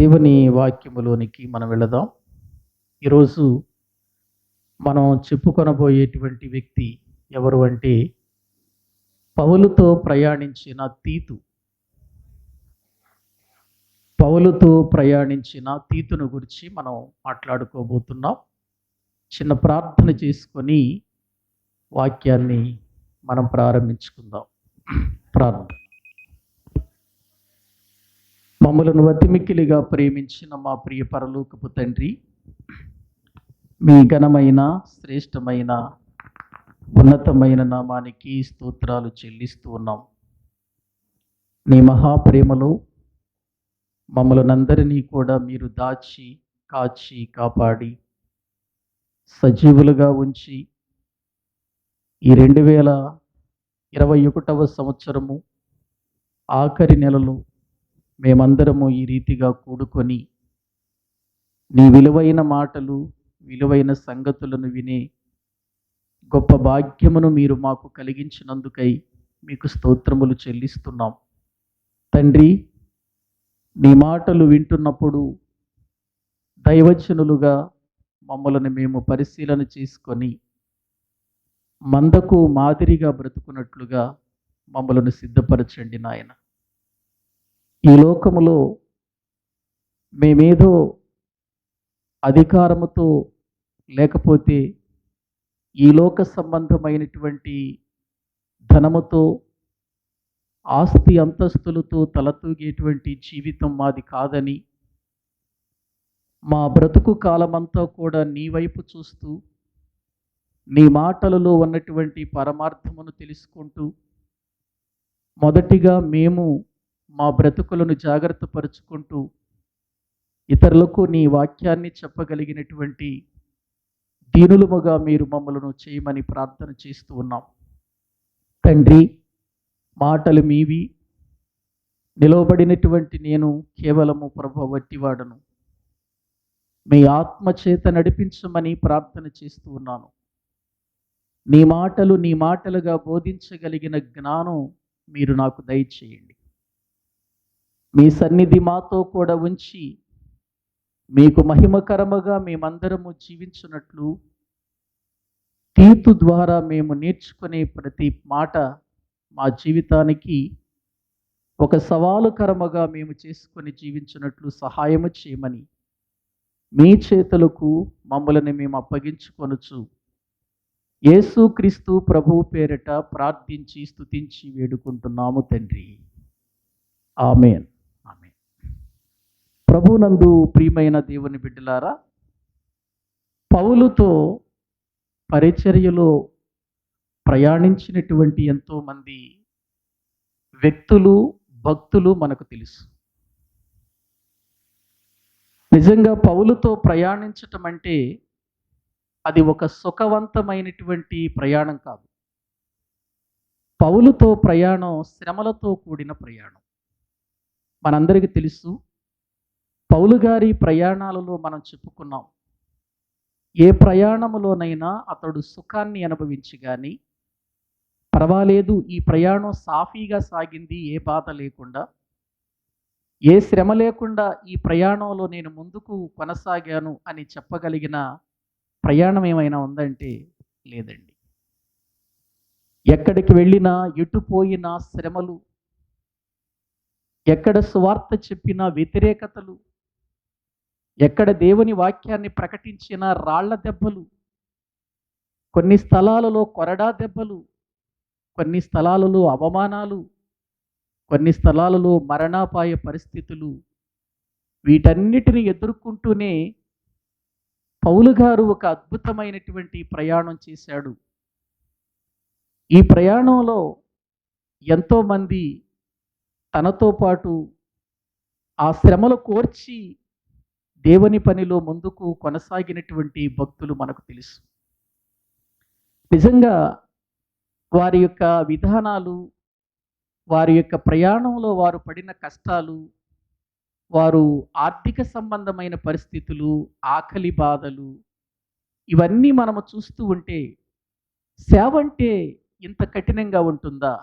దేవుని వాక్యములోనికి మనం వెళదాం. ఈరోజు మనం చెప్పుకొనబోయేటువంటి వ్యక్తి ఎవరు అంటే పౌలుతో ప్రయాణించిన తీతు. పౌలుతో ప్రయాణించిన తీతును గురించి మనం మాట్లాడుకోబోతున్నాం. చిన్న ప్రార్థన చేసుకొని వాక్యాన్ని మనం ప్రారంభించుకుందాం. ప్రార్థన. మమ్మలను అతిమిక్కిలిగా ప్రేమించిన మా ప్రియ పరలోకపు తండ్రి, మీ ఘనమైన శ్రేష్టమైన ఉన్నతమైన నామానికి స్తోత్రాలు చెల్లిస్తూ ఉన్నాం. నీ మహాప్రేమలో మమ్మల్నందరినీ కూడా మీరు దాచి కాచి కాపాడి సజీవులుగా ఉంచి ఈ 2021వ సంవత్సరము ఆఖరి నెలలో మేమందరము ఈ రీతిగా కూడుకొని నీ విలువైన మాటలు, విలువైన సంగతులను వినే గొప్ప భాగ్యమును మీరు మాకు కలిగించినందుకై మీకు స్తోత్రములు చెల్లిస్తున్నాం. తండ్రి, నీ మాటలు వింటున్నప్పుడు దైవజనులుగా మమ్మల్ని మేము పరిశీలన చేసుకొని మందకు మాదిరిగా బ్రతుకున్నట్లుగా మమ్మలను సిద్ధపరచండి నాయన. ఈ లోకములో మేమేదో అధికారముతో లేకపోతే ఈ లోక సంబంధమైనటువంటి ధనముతో ఆస్తి అంతస్తులతో తలతూగేటువంటి జీవితం మాది కాదని, మా బ్రతుకు కాలమంతా కూడా నీ వైపు చూస్తూ నీ మాటలలో ఉన్నటువంటి పరమార్థమును తెలుసుకుంటూ మొదటిగా మేము మా బ్రతుకులను జాగ్రత్త పరుచుకుంటూ ఇతరులకు నీ వాక్యాన్ని చెప్పగలిగినటువంటి దీనులముగా మీరు మమ్మలను చేయమని ప్రార్థన చేస్తూ ఉన్నాం. తండ్రి, మాటలు మీవి, నిలవబడినటువంటి నేను కేవలము ప్రభు వట్టివాడను. మీ ఆత్మ చేత నడిపించమని ప్రార్థన చేస్తూ ఉన్నాను. నీ మాటలు నీ మాటలుగా బోధించగలిగిన జ్ఞానం మీరు నాకు దయచేయండి. మీ సన్నిధి మాతో కూడా ఉంచి మీకు మహిమకరముగా మేమందరము జీవించున్నట్లు తీతు ద్వారా మేము నేర్చుకునే ప్రతి మాట మా జీవితానికి ఒక సవాలుకరముగా మేము చేసుకొని జీవించినట్లు సహాయము చేయమని మీ చేతులకు మమ్మల్ని మేము అప్పగించుకొనుచు యేసుక్రీస్తు ప్రభువు పేరిట ప్రార్థించి స్తుతించి వేడుకుంటున్నాము తండ్రి. ఆమేన్. ఆమేన్. ప్రభునందు ప్రియమైన దేవుని బిడ్డలారా, పౌలుతో పరిచర్యలో ప్రయాణించినటువంటి ఎంతోమంది వ్యక్తులు, భక్తులు మనకు తెలుసు. నిజంగా పౌలుతో ప్రయాణించటం అంటే అది ఒక సుఖవంతమైనటువంటి ప్రయాణం కాదు. పౌలుతో ప్రయాణం శ్రమలతో కూడిన ప్రయాణం. మనందరికీ తెలుసు, పౌలు గారి ప్రయాణాలలో మనం చెప్పుకున్నాం, ఏ ప్రయాణములోనైనా అతడు సుఖాన్ని అనుభవించి కానీ పర్వాలేదు, ఈ ప్రయాణం సాఫీగా సాగింది, ఏ బాధ లేకుండా, ఏ శ్రమ లేకుండా ఈ ప్రయాణంలో నేను ముందుకు కొనసాగాను అని చెప్పగలిగిన ప్రయాణం ఏమైనా ఉందంటే లేదండి. ఎక్కడికి వెళ్ళినా, ఎటు పోయినా శ్రమలు, ఎక్కడ సువార్త చెప్పినా వ్యతిరేకతలు, ఎక్కడ దేవుని వాక్యాన్ని ప్రకటించిన రాళ్ల దెబ్బలు, కొన్ని స్థలాలలో కొరడా దెబ్బలు, కొన్ని స్థలాలలో అవమానాలు, కొన్ని స్థలాలలో మరణాపాయ పరిస్థితులు, వీటన్నిటిని ఎదుర్కొంటూనే పౌలు గారు ఒక అద్భుతమైనటువంటి ప్రయాణం చేశాడు. ఈ ప్రయాణంలో ఎంతోమంది తనతో పాటు ఆ శ్రమలు కోర్చి దేవుని పనిలో ముందుకు కొనసాగినటువంటి భక్తులు మనకు తెలుసు. నిజంగా వారి యొక్క విధానాలు, వారి యొక్క ప్రయాణంలో వారు పడిన కష్టాలు, వారు ఆర్థిక సంబంధమైన పరిస్థితులు, ఆకలి బాధలు, ఇవన్నీ మనము చూస్తూ ఉంటే సేవ అంటే ఇంత కఠినంగా ఉంటుందా?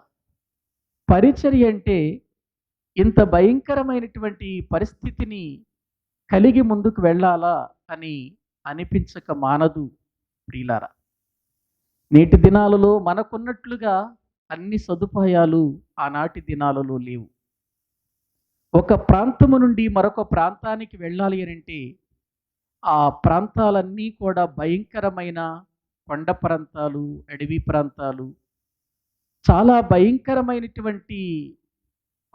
పరిచర్య అంటే ఇంత భయంకరమైనటువంటి పరిస్థితిని కలిగి ముందుకు వెళ్ళాలా అని అనిపించక మానదు ప్రియులారా. నేటి దినాలలో మనకున్నట్లుగా అన్ని సదుపాయాలు ఆనాటి దినాలలో లేవు. ఒక ప్రాంతము నుండి మరొక ప్రాంతానికి వెళ్ళాలి అని అంటే ఆ ప్రాంతాలన్నీ కూడా భయంకరమైన కొండ ప్రాంతాలు, అడవి ప్రాంతాలు, చాలా భయంకరమైనటువంటి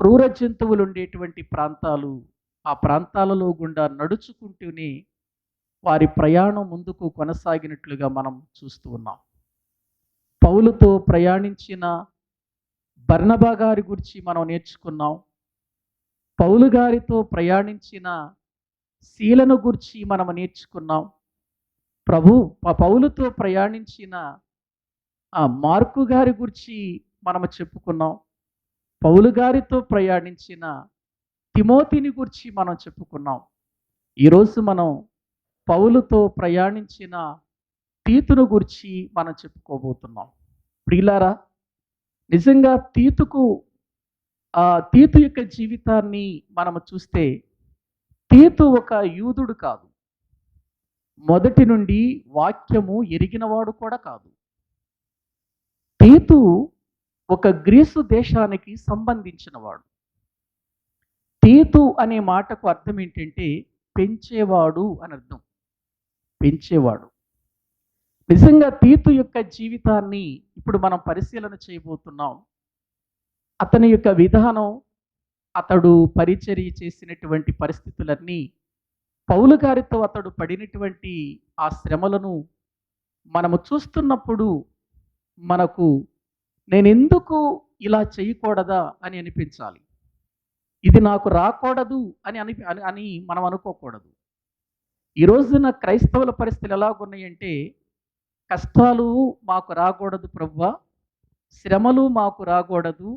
క్రూర జంతువులు ఉండేటువంటి ప్రాంతాలు. ఆ ప్రాంతాలలో గుండా నడుచుకుంటూనే వారి ప్రయాణం ముందుకు కొనసాగినట్లుగా మనం చూస్తూ ఉన్నాం. పౌలుతో ప్రయాణించిన బర్నబా గారి గురించి మనం నేర్చుకున్నాం. పౌలు గారితో ప్రయాణించిన శీలను గురించి మనం నేర్చుకున్నాం. పౌలుతో ప్రయాణించిన మార్కు గారి గురించి మనం చెప్పుకున్నాం. పౌలు గారితో ప్రయాణించిన తిమోతిని గురించి మనం చెప్పుకున్నాం. ఈరోజు మనం పౌలుతో ప్రయాణించిన తీతును గురించి మనం చెప్పుకోబోతున్నాం. ప్రియులారా, నిజంగా తీతు యొక్క జీవితాన్ని మనము చూస్తే తీతు ఒక యూదుడు కాదు, మొదటి నుండి వాక్యము ఎరిగినవాడు కూడా కాదు. తీతు ఒక గ్రీసు దేశానికి సంబంధించినవాడు. తీతు అనే మాటకు అర్థం ఏంటంటే పెంచేవాడు అని అర్థం. పెంచేవాడు. నిజంగా తీతు యొక్క జీవితాన్ని ఇప్పుడు మనం పరిశీలన చేయబోతున్నాం. అతని యొక్క విధానం, అతడు పరిచర్య చేసినటువంటి పరిస్థితులన్నీ, పౌలు గారితో అతడు పడినటువంటి ఆ శ్రమలను మనము చూస్తున్నప్పుడు మనకు నేనెందుకు ఇలా చేయకూడదా అని అనిపించాలి. ఇది నాకు రాకూడదు అని మనం అనుకోకూడదు. ఈ రోజున క్రైస్తవుల పరిస్థితులు ఎలాగున్నాయంటే, కష్టాలు మాకు రాకూడదు ప్రభువా, శ్రమలు మాకు రాకూడదు,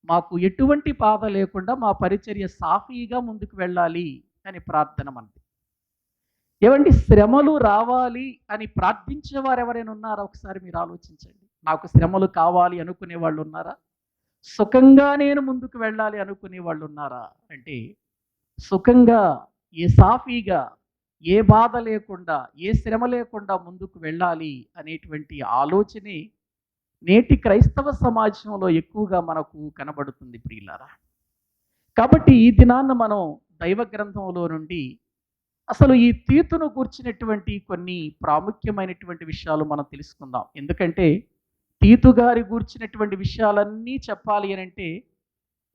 మాకు ఎటువంటి బాధ లేకుండా మా పరిచర్య సాఫీగా ముందుకు వెళ్ళాలి అని ప్రార్థన మనది. ఏమండి, శ్రమలు రావాలి అని ప్రార్థించేవారు ఎవరైనా ఉన్నారా? ఒకసారి మీరు ఆలోచించండి. నాకు శ్రమలు కావాలి అనుకునే వాళ్ళు ఉన్నారా? సుఖంగా నేను ముందుకు వెళ్ళాలి అనుకునే వాళ్ళు ఉన్నారా? అంటే సుఖంగా, సాఫీగా, ఏ బాధ లేకుండా, ఏ శ్రమ లేకుండా ముందుకు వెళ్ళాలి అనేటువంటి ఆలోచనే నేటి క్రైస్తవ సమాజంలో ఎక్కువగా మనకు కనబడుతుంది ప్రియులారా. కాబట్టి ఈ దినాన్న మనం దైవ గ్రంథంలో నుండి అసలు ఈ తీతును గూర్చినటువంటి కొన్ని ప్రాముఖ్యమైనటువంటి విషయాలు మనం తెలుసుకుందాం. ఎందుకంటే తీతు గారి గూర్చినటువంటి విషయాలన్నీ చెప్పాలి అని అంటే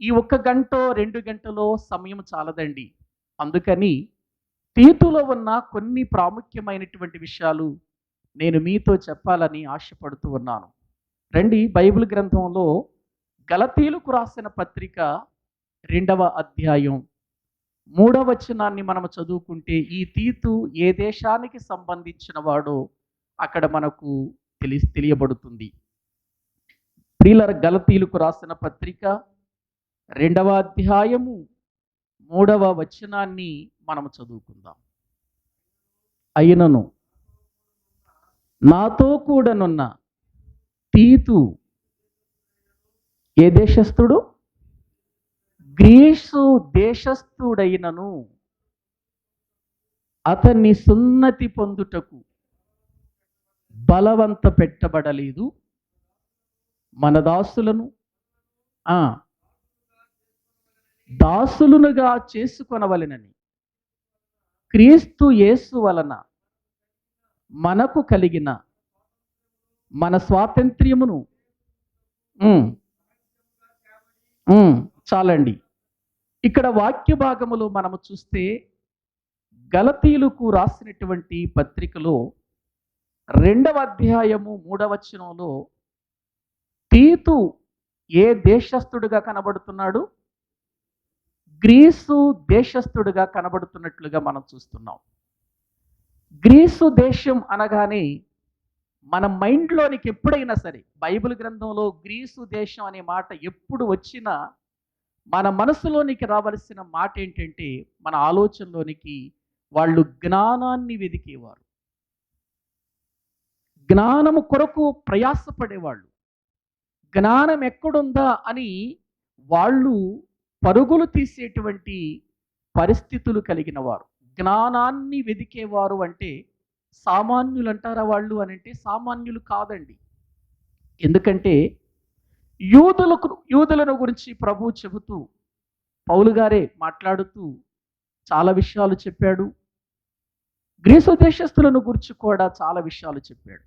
ఈ 1 గంట 2 గంటలో సమయం చాలదండి. అందుకని తీతులో ఉన్న కొన్ని ప్రాముఖ్యమైనటువంటి విషయాలు నేను మీతో చెప్పాలని ఆశపడుతూ ఉన్నాను. రండి, బైబిల్ గ్రంథంలో గలతీయులకు రాసిన పత్రిక 2వ అధ్యాయం 3వ వచనాన్ని మనం చదువుకుంటే ఈ తీతు ఏ దేశానికి సంబంధించిన వాడో అక్కడ మనకు తెలియబడుతుంది. ప్రియులార, గలతీయులకు రాసిన పత్రిక 2వ అధ్యాయము 3వ వచనాన్ని మనం చదువుకుందాం. అయినను నాతో కూడానున్న తీతు ఏ దేశస్థుడు? గ్రీసు దేశస్థుడైనను అతన్ని సున్నతి పొందుటకు బలవంత పెట్టబడలేదు. మన దాసులను దాసులునుగా చేసుకొనవలెనని క్రీస్తు యేసు వలన మనకు కలిగిన మన స్వాతంత్ర్యమును చాలండి. ఇక్కడ వాక్య భాగములో మనము చూస్తే గలతీయులకు రాసినటువంటి పత్రికలో 2వ అధ్యాయము 3వ వచనంలో తీతు ఏ దేశస్థుడిగా కనబడుతున్నాడు? గ్రీసు దేశస్థుడిగా కనబడుతున్నట్లుగా మనం చూస్తున్నాం. గ్రీసు దేశం అనగానే మన మైండ్లోనికి ఎప్పుడైనా సరే బైబిల్ గ్రంథంలో గ్రీసు దేశం అనే మాట ఎప్పుడు వచ్చినా మన మనసులోనికి రావలసిన మాట ఏంటంటే, మన ఆలోచనలోనికి వాళ్ళు జ్ఞానాన్ని వెదికేవారు, జ్ఞానము కొరకు ప్రయాసపడేవాళ్ళు, జ్ఞానం ఎక్కడుందా అని వాళ్ళు పరుగులు తీసేటువంటి పరిస్థితులు కలిగిన వారు. జ్ఞానాన్ని వెదికేవారు అంటే సామాన్యులు అంటారా వాళ్ళు అని అంటే సామాన్యులు కాదండి. ఎందుకంటే యూదులను గురించి ప్రభు చెబుతూ పౌలు గారే మాట్లాడుతూ చాలా విషయాలు చెప్పాడు. గ్రీసు దేశస్థులను గురించి కూడా చాలా విషయాలు చెప్పాడు.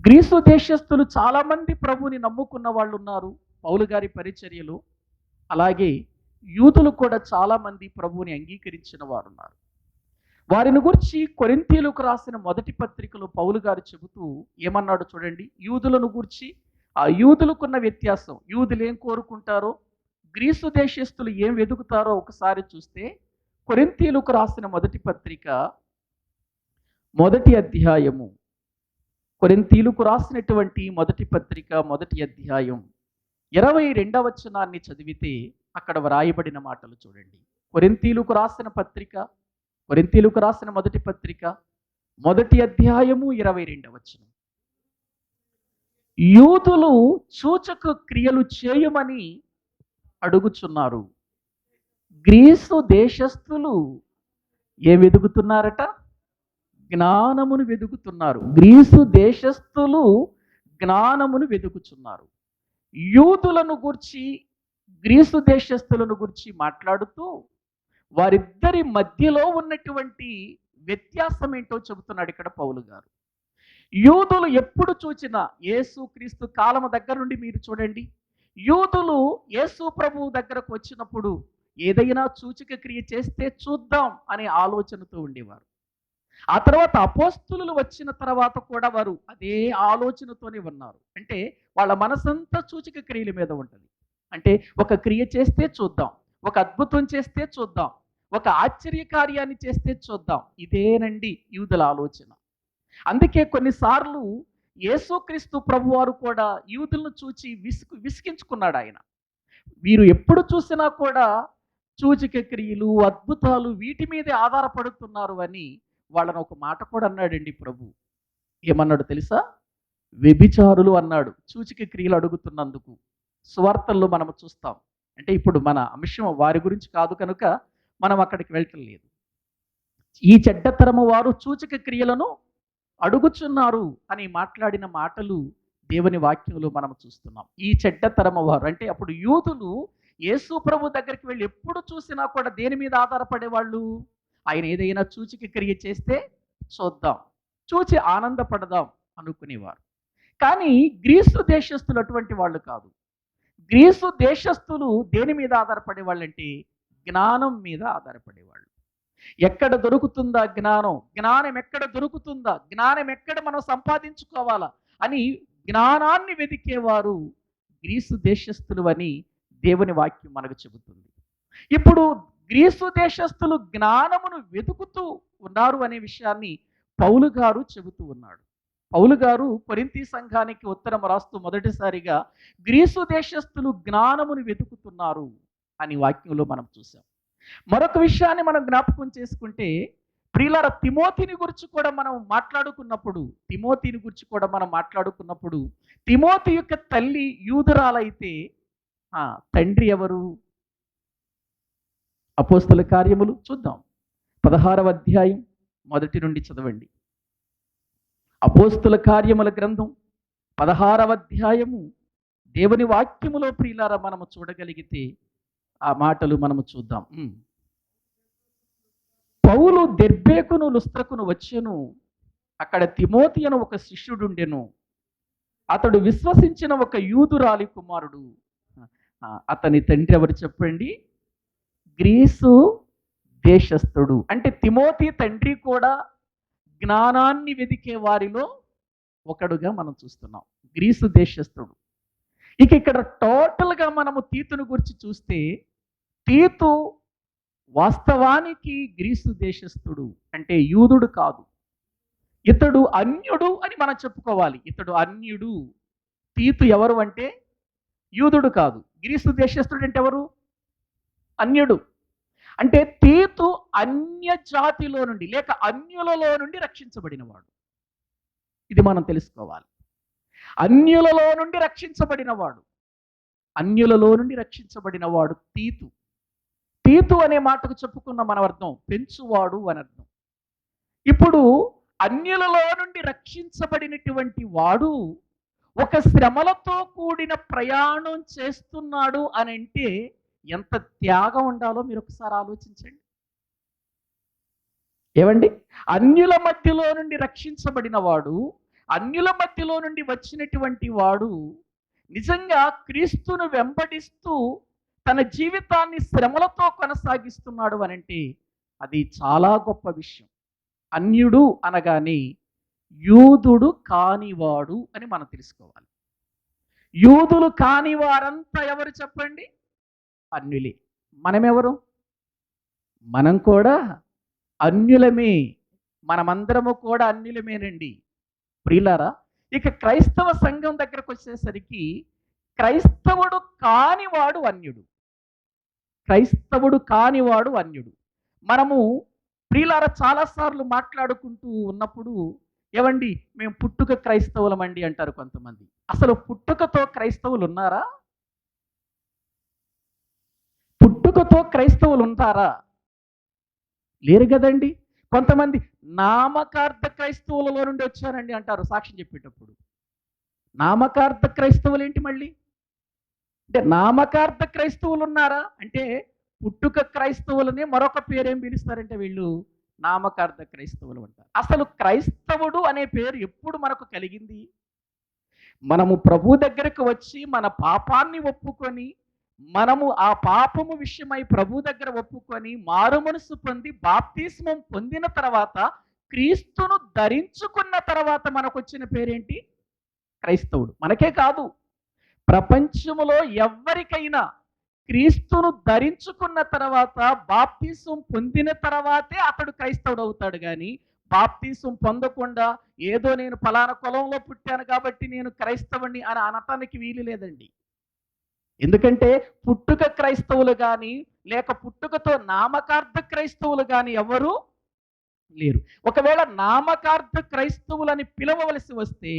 గ్రీసు దేశస్థులు చాలామంది ప్రభుని నమ్ముకున్న వాళ్ళు ఉన్నారు పౌలు గారి పరిచర్యలో. అలాగే యూదులు కూడా చాలామంది ప్రభువుని అంగీకరించిన వారు ఉన్నారు. వారిని గురించి కొరింథీయులకు రాసిన మొదటి పత్రికలో పౌలు గారు చెబుతూ ఏమన్నాడు చూడండి. యూదులను గురించి ఆ యూదులకున్న వ్యత్యాసం, యూదులు ఏం కోరుకుంటారో, గ్రీసు దేశస్థులు ఏం వెతుకుతారో ఒకసారి చూస్తే కొరింథీయులకు రాసిన మొదటి పత్రిక మొదటి అధ్యాయము, కొరింథీయులకు రాసినటువంటి మొదటి పత్రిక మొదటి అధ్యాయం 22వ వచనాన్ని చదివితే అక్కడ వ్రాయబడిన మాటలు చూడండి. కొరింథీయులకు రాసిన మొదటి పత్రిక మొదటి అధ్యాయము 22వ వచనం. యూదులు సూచక క్రియలు చేయమని అడుగుచున్నారు, గ్రీసు దేశస్థులు ఏం వెదుగుతున్నారట? జ్ఞానమును వెదుగుతున్నారు. గ్రీసు దేశస్థులు జ్ఞానమును వెదుకుచున్నారు. యూదులను గురించి గ్రీసు దేశస్థులను గురించి మాట్లాడుతూ వారిద్దరి మధ్యలో ఉన్నటువంటి వ్యత్యాసం ఏంటో చెబుతున్నాడు ఇక్కడ పౌలు గారు. యూదులు ఎప్పుడు చూచినా యేసు క్రీస్తు కాలము దగ్గర నుండి మీరు చూడండి, యూదులు యేసు ప్రభువు దగ్గరకు వచ్చినప్పుడు ఏదైనా సూచక క్రియ చేస్తే చూద్దాం అనే ఆలోచనతో ఉండేవారు. ఆ తర్వాత అపోస్తులు వచ్చిన తర్వాత కూడా వారు అదే ఆలోచనతోనే ఉన్నారు. అంటే వాళ్ళ మనసంతా సూచక క్రియల మీద ఉంటుంది. అంటే ఒక క్రియ చేస్తే చూద్దాం, ఒక అద్భుతం చేస్తే చూద్దాం, ఒక ఆశ్చర్య కార్యాన్ని చేస్తే చూద్దాం. ఇదేనండి యూదుల ఆలోచన. అందుకే కొన్నిసార్లు యేసుక్రీస్తు ప్రభువారు కూడా యూదులను చూచి విసిగించుకున్నాడు ఆయన. వీరు ఎప్పుడు చూసినా కూడా సూచక క్రియలు, అద్భుతాలు వీటి మీదే ఆధారపడుతున్నారు అని వాళ్ళని ఒక మాట కూడా అన్నాడండి ప్రభు. ఏమన్నాడు తెలుసా? వ్యభిచారులు అన్నాడు సూచక క్రియలు అడుగుతున్నందుకు. సువార్తల్లో మనం చూస్తాం. అంటే ఇప్పుడు మన అంశం వారి గురించి కాదు కనుక మనం అక్కడికి వెళ్ళటం లేదు. ఈ చెడ్డతరము వారు సూచక క్రియలను అడుగుచున్నారు అని మాట్లాడిన మాటలు దేవుని వాక్యంలో మనం చూస్తున్నాం. ఈ చెడ్డతరము వారు అంటే అప్పుడు యూదులు యేసు ప్రభు దగ్గరికి వెళ్ళి ఎప్పుడు చూసినా కూడా దేని మీద ఆధారపడేవాళ్ళు? ఆయన ఏదైనా సూచక క్రియ చేస్తే చూద్దాం, చూచి ఆనందపడదాం అనుకునేవారు. కానీ గ్రీసు దేశస్థులు అటువంటి వాళ్ళు కాదు. గ్రీసు దేశస్థులు దేని మీద ఆధారపడేవాళ్ళు అంటే జ్ఞానం మీద ఆధారపడేవాళ్ళు. ఎక్కడ దొరుకుతుందా జ్ఞానం, జ్ఞానం ఎక్కడ దొరుకుతుందా, జ్ఞానం ఎక్కడ మనం సంపాదించుకోవాలా అని జ్ఞానాన్ని వెతికేవారు గ్రీసు దేశస్థులు అని దేవుని వాక్యం మనకు చెబుతుంది. ఇప్పుడు గ్రీసు దేశస్థులు జ్ఞానమును వెతుకుతూ ఉన్నారు అనే విషయాన్ని పౌలు గారు చెబుతూ ఉన్నాడు. పౌలు గారు కొరింథీ సంఘానికి ఉత్తరం రాస్తూ మొదటిసారిగా గ్రీసు దేశస్థులు జ్ఞానమును వెతుకుతున్నారు అని వాక్యంలో మనం చూసాం. మరొక విషయాన్ని మనం జ్ఞాపకం చేసుకుంటే ప్రియులార తిమోతిని గురించి కూడా మనం మాట్లాడుకున్నప్పుడు తిమోతి యొక్క తల్లి యూదురాలైతే తండ్రి ఎవరు? అపోస్తల కార్యములు చూద్దాం, 16వ అధ్యాయం మొదటి నుండి చదవండి. అపోస్తల కార్యముల గ్రంథం 16వ అధ్యాయము దేవుని వాక్యములో ప్రియులారా మనము చూడగలిగితే ఆ మాటలు మనము చూద్దాం. పౌలు దెర్బేకును లుస్త్రకును వచ్చెను, అక్కడ తిమోతి అని ఒక శిష్యుడుండెను, అతడు విశ్వసించిన ఒక యూదురాలి కుమారుడు. అతని తండ్రి ఎవరు చెప్పండి? గ్రీసు దేశస్థుడు. అంటే తిమోతి తండ్రి కూడా జ్ఞానాన్ని వెదికే వారిలో ఒకడుగా మనం చూస్తున్నాం, గ్రీసు దేశస్థుడు. ఇక ఇక్కడ టోటల్గా మనము తీతును గురించి చూస్తే తీతు వాస్తవానికి గ్రీసు దేశస్థుడు, అంటే యూదుడు కాదు, ఇతడు అన్యుడు అని మనం చెప్పుకోవాలి. ఇతడు అన్యుడు. తీతు ఎవరు అంటే యూదుడు కాదు. గ్రీసు దేశస్థుడు అంటే ఎవరు? అన్యుడు. అంటే తీతు అన్య జాతిలో నుండి లేక అన్యులలో నుండి రక్షించబడినవాడు. ఇది మనం తెలుసుకోవాలి. అన్యులలో నుండి రక్షించబడినవాడు తీతు. తీతు అనే మాటకు చెప్పుకున్న మన అర్థం పెంచువాడు అని అర్థం. ఇప్పుడు అన్యులలో నుండి రక్షించబడినటువంటి వాడు ఒక శ్రమలతో కూడిన ప్రయాణం చేస్తున్నాడు అని అంటే ఎంత త్యాగం ఉండాలో మీరు ఒకసారి ఆలోచించండి. ఏమండి, అన్యుల మధ్యలో నుండి రక్షించబడిన వాడు, అన్యుల మధ్యలో నుండి వచ్చినటువంటి వాడు నిజంగా క్రీస్తును వెంబడిస్తూ తన జీవితాన్ని శ్రమలతో కొనసాగిస్తున్నాడు అని అంటే అది చాలా గొప్ప విషయం. అన్యుడు అనగానే యూదుడు కానివాడు అని మనం తెలుసుకోవాలి. యూదులు కాని వారంతా ఎవరు చెప్పండి? అన్యులే. మనమెవరు? మనం కూడా అన్యులమే. మనమందరము కూడా అన్యులమేనండి ప్రియులారా. ఇక క్రైస్తవ సంఘం దగ్గరకు వచ్చేసరికి క్రైస్తవుడు కానివాడు అన్యుడు. క్రైస్తవుడు కానివాడు అన్యుడు. మనము ప్రియులారా చాలాసార్లు మాట్లాడుకుంటూ ఉన్నప్పుడు ఏవండి మేము పుట్టుక క్రైస్తవులమండి అంటారు కొంతమంది. అసలు పుట్టుకతో క్రైస్తవులు ఉన్నారా? పుట్టుకతో క్రైస్తవులు ఉంటారా? లేరు కదండి. కొంతమంది నామకార్థ క్రైస్తవులలో నుండి వచ్చారండి అంటారు సాక్ష్యం చెప్పేటప్పుడు. నామకార్థ క్రైస్తవులు ఏంటి మళ్ళీ? అంటే నామకార్థ క్రైస్తవులు ఉన్నారా అంటే పుట్టుక క్రైస్తవులని మరొక పేరేం పిలుస్తారంటే వీళ్ళు నామకార్థ క్రైస్తవులు అంటారు. అసలు క్రైస్తవుడు అనే పేరు ఎప్పుడు మనకు కలిగింది? మనము ప్రభు దగ్గరకు వచ్చి మన పాపాన్ని ఒప్పుకొని, మనము ఆ పాపము విషయమై ప్రభు దగ్గర ఒప్పుకొని మారు మనసు పొంది బాప్తిస్మం పొందిన తర్వాత క్రీస్తును ధరించుకున్న తర్వాత మనకు వచ్చిన పేరేంటి? క్రైస్తవుడు. మనకే కాదు, ప్రపంచములో ఎవరికైనా క్రీస్తును ధరించుకున్న తర్వాత బాప్తిసం పొందిన తర్వాతే అతడు క్రైస్తవుడు అవుతాడు. కానీ బాప్తిసం పొందకుండా ఏదో నేను ఫలానా కులంలో పుట్టాను కాబట్టి నేను క్రైస్తవుని అని అనటానికి వీలు లేదండి. ఎందుకంటే పుట్టుక క్రైస్తవులు కానీ లేక పుట్టుకతో నామకార్థ క్రైస్తవులు కానీ ఎవరు లేరు. ఒకవేళ నామకార్థ క్రైస్తవులని పిలవవలసి వస్తే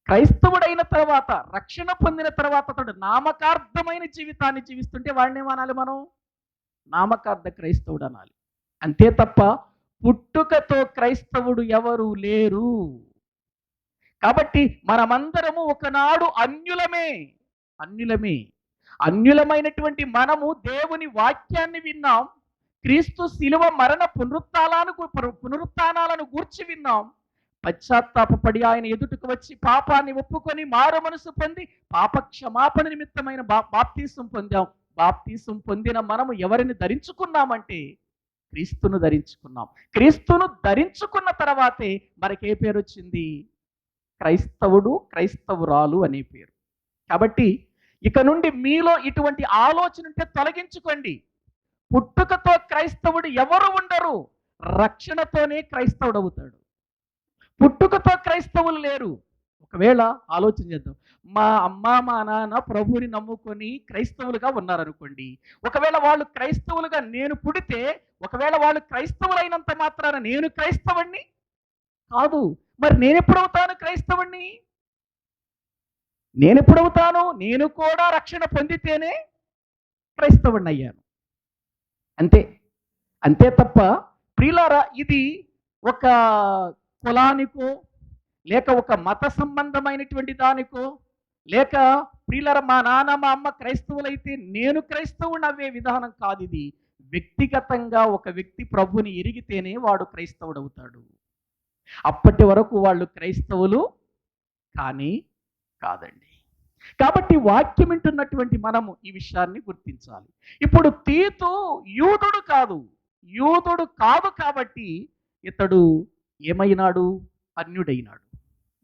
క్రైస్తవుడైన తర్వాత రక్షణ పొందిన తర్వాత అతడు నామకార్థమైన జీవితాన్ని జీవిస్తుంటే వాడిని ఏమనాలి? మనం నామకార్థ క్రైస్తవుడు అనాలి. అంతే తప్ప పుట్టుకతో క్రైస్తవుడు ఎవరు లేరు. కాబట్టి మనమందరము ఒకనాడు అన్యులమే. అన్యులమైనటువంటి మనము దేవుని వాక్యాన్ని విన్నాం, క్రీస్తు శిలువ మరణ పునరుత్థానాలను గూర్చి విన్నాం, పశ్చాత్తాపడి ఆయన ఎదుటకు వచ్చి పాపాన్ని ఒప్పుకొని మారు మనసు పొంది పాప క్షమాపణ నిమిత్తమైన బాప్తీసం పొందాం. బాప్తీసం పొందిన మనము ఎవరిని ధరించుకున్నామంటే క్రీస్తును ధరించుకున్నాం. క్రీస్తును ధరించుకున్న తర్వాతే మనకే పేరు వచ్చింది? క్రైస్తవుడు, క్రైస్తవురాలు అనే పేరు. కాబట్టి ఇక నుండి మీలో ఇటువంటి ఆలోచన ఉంటే తొలగించుకోండి. పుట్టుకతో క్రైస్తవుడు ఎవరు ఉండరు, రక్షణతోనే క్రైస్తవుడు అవుతాడు. పుట్టుకతో క్రైస్తవులు లేరు. ఒకవేళ ఆలోచన చేద్దాం, మా అమ్మ మా నాన్న ప్రభువుని నమ్ముకొని క్రైస్తవులుగా ఉన్నారనుకోండి. ఒకవేళ వాళ్ళు క్రైస్తవులుగా నేను పుడితే, ఒకవేళ వాళ్ళు క్రైస్తవులైనంత మాత్రాన నేను క్రైస్తవుణ్ణి కాదు. మరి నేనెప్పుడవుతాను క్రైస్తవుణ్ణి? నేనెప్పుడవుతాను? నేను కూడా రక్షణ పొందితేనే క్రైస్తవుణ్ణి అయ్యాను. అంతే తప్ప ప్రియులారా ఇది ఒక కులానికో లేక ఒక మత సంబంధమైనటువంటి దానికో లేక ప్రియులారా మా నాన్న మా అమ్మ క్రైస్తవులైతే నేను క్రైస్తవుని అవ్వే విధానం కాదు. ఇది వ్యక్తిగతంగా ఒక వ్యక్తి ప్రభుని ఎరిగితేనే వాడు క్రైస్తవుడు అవుతాడు. అప్పటి వరకు వాళ్ళు క్రైస్తవులు కాదండి. కాబట్టి వాక్యం వింటున్నటువంటి మనము ఈ విషయాన్ని గుర్తించాలి. ఇప్పుడు తీతు యూదుడు కాదు కాబట్టి ఇతడు ఏమైనాడు?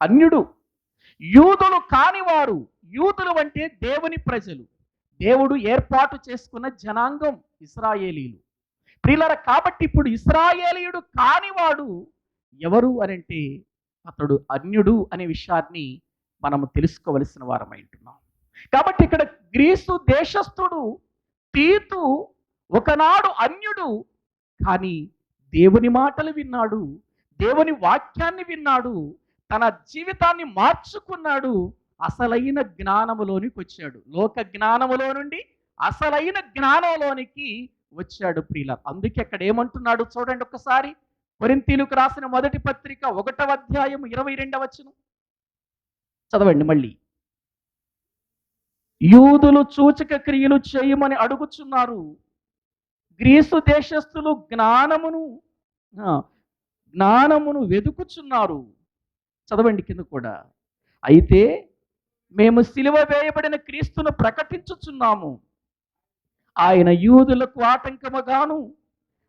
అన్యుడు. యూదులు కానివారు, యూదులు అంటే దేవుని ప్రజలు, దేవుడు ఏర్పాటు చేసుకున్న జనాంగం ఇశ్రాయేలీలు ప్రియులారా. కాబట్టి ఇప్పుడు ఇశ్రాయేలీయుడు కానివాడు ఎవరు అనంటే అతడు అన్యుడు అనే విషయాన్ని మనము తెలుసుకోవలసిన వారమై ఉంటున్నాం. కాబట్టి ఇక్కడ గ్రీసు దేశస్థుడు తీతు ఒకనాడు అన్యుడు, కానీ దేవుని మాటలు విన్నాడు, దేవుని వాక్యాన్ని విన్నాడు, తన జీవితాన్ని మార్చుకున్నాడు, అసలైన జ్ఞానములోనికి వచ్చాడు. లోక జ్ఞానములో నుండి అసలైన జ్ఞానంలోనికి వచ్చాడు ప్రియులారా. అందుకే అక్కడ ఏమంటున్నాడు చూడండి ఒక్కసారి. కొరింథీయులకు రాసిన మొదటి పత్రిక 1వ అధ్యాయం 22వ వచనం చదవండి మళ్ళీ. యూదులు సూచక క్రియలు చేయమని అడుగుచున్నారు, గ్రీసు దేశస్థులు జ్ఞానమును వెదుకుచున్నారు. చదవండి కింద కూడా. అయితే మేము సిలువ వేయబడిన క్రీస్తును ప్రకటించుచున్నాము. ఆయన యూదులకు ఆటంకముగాను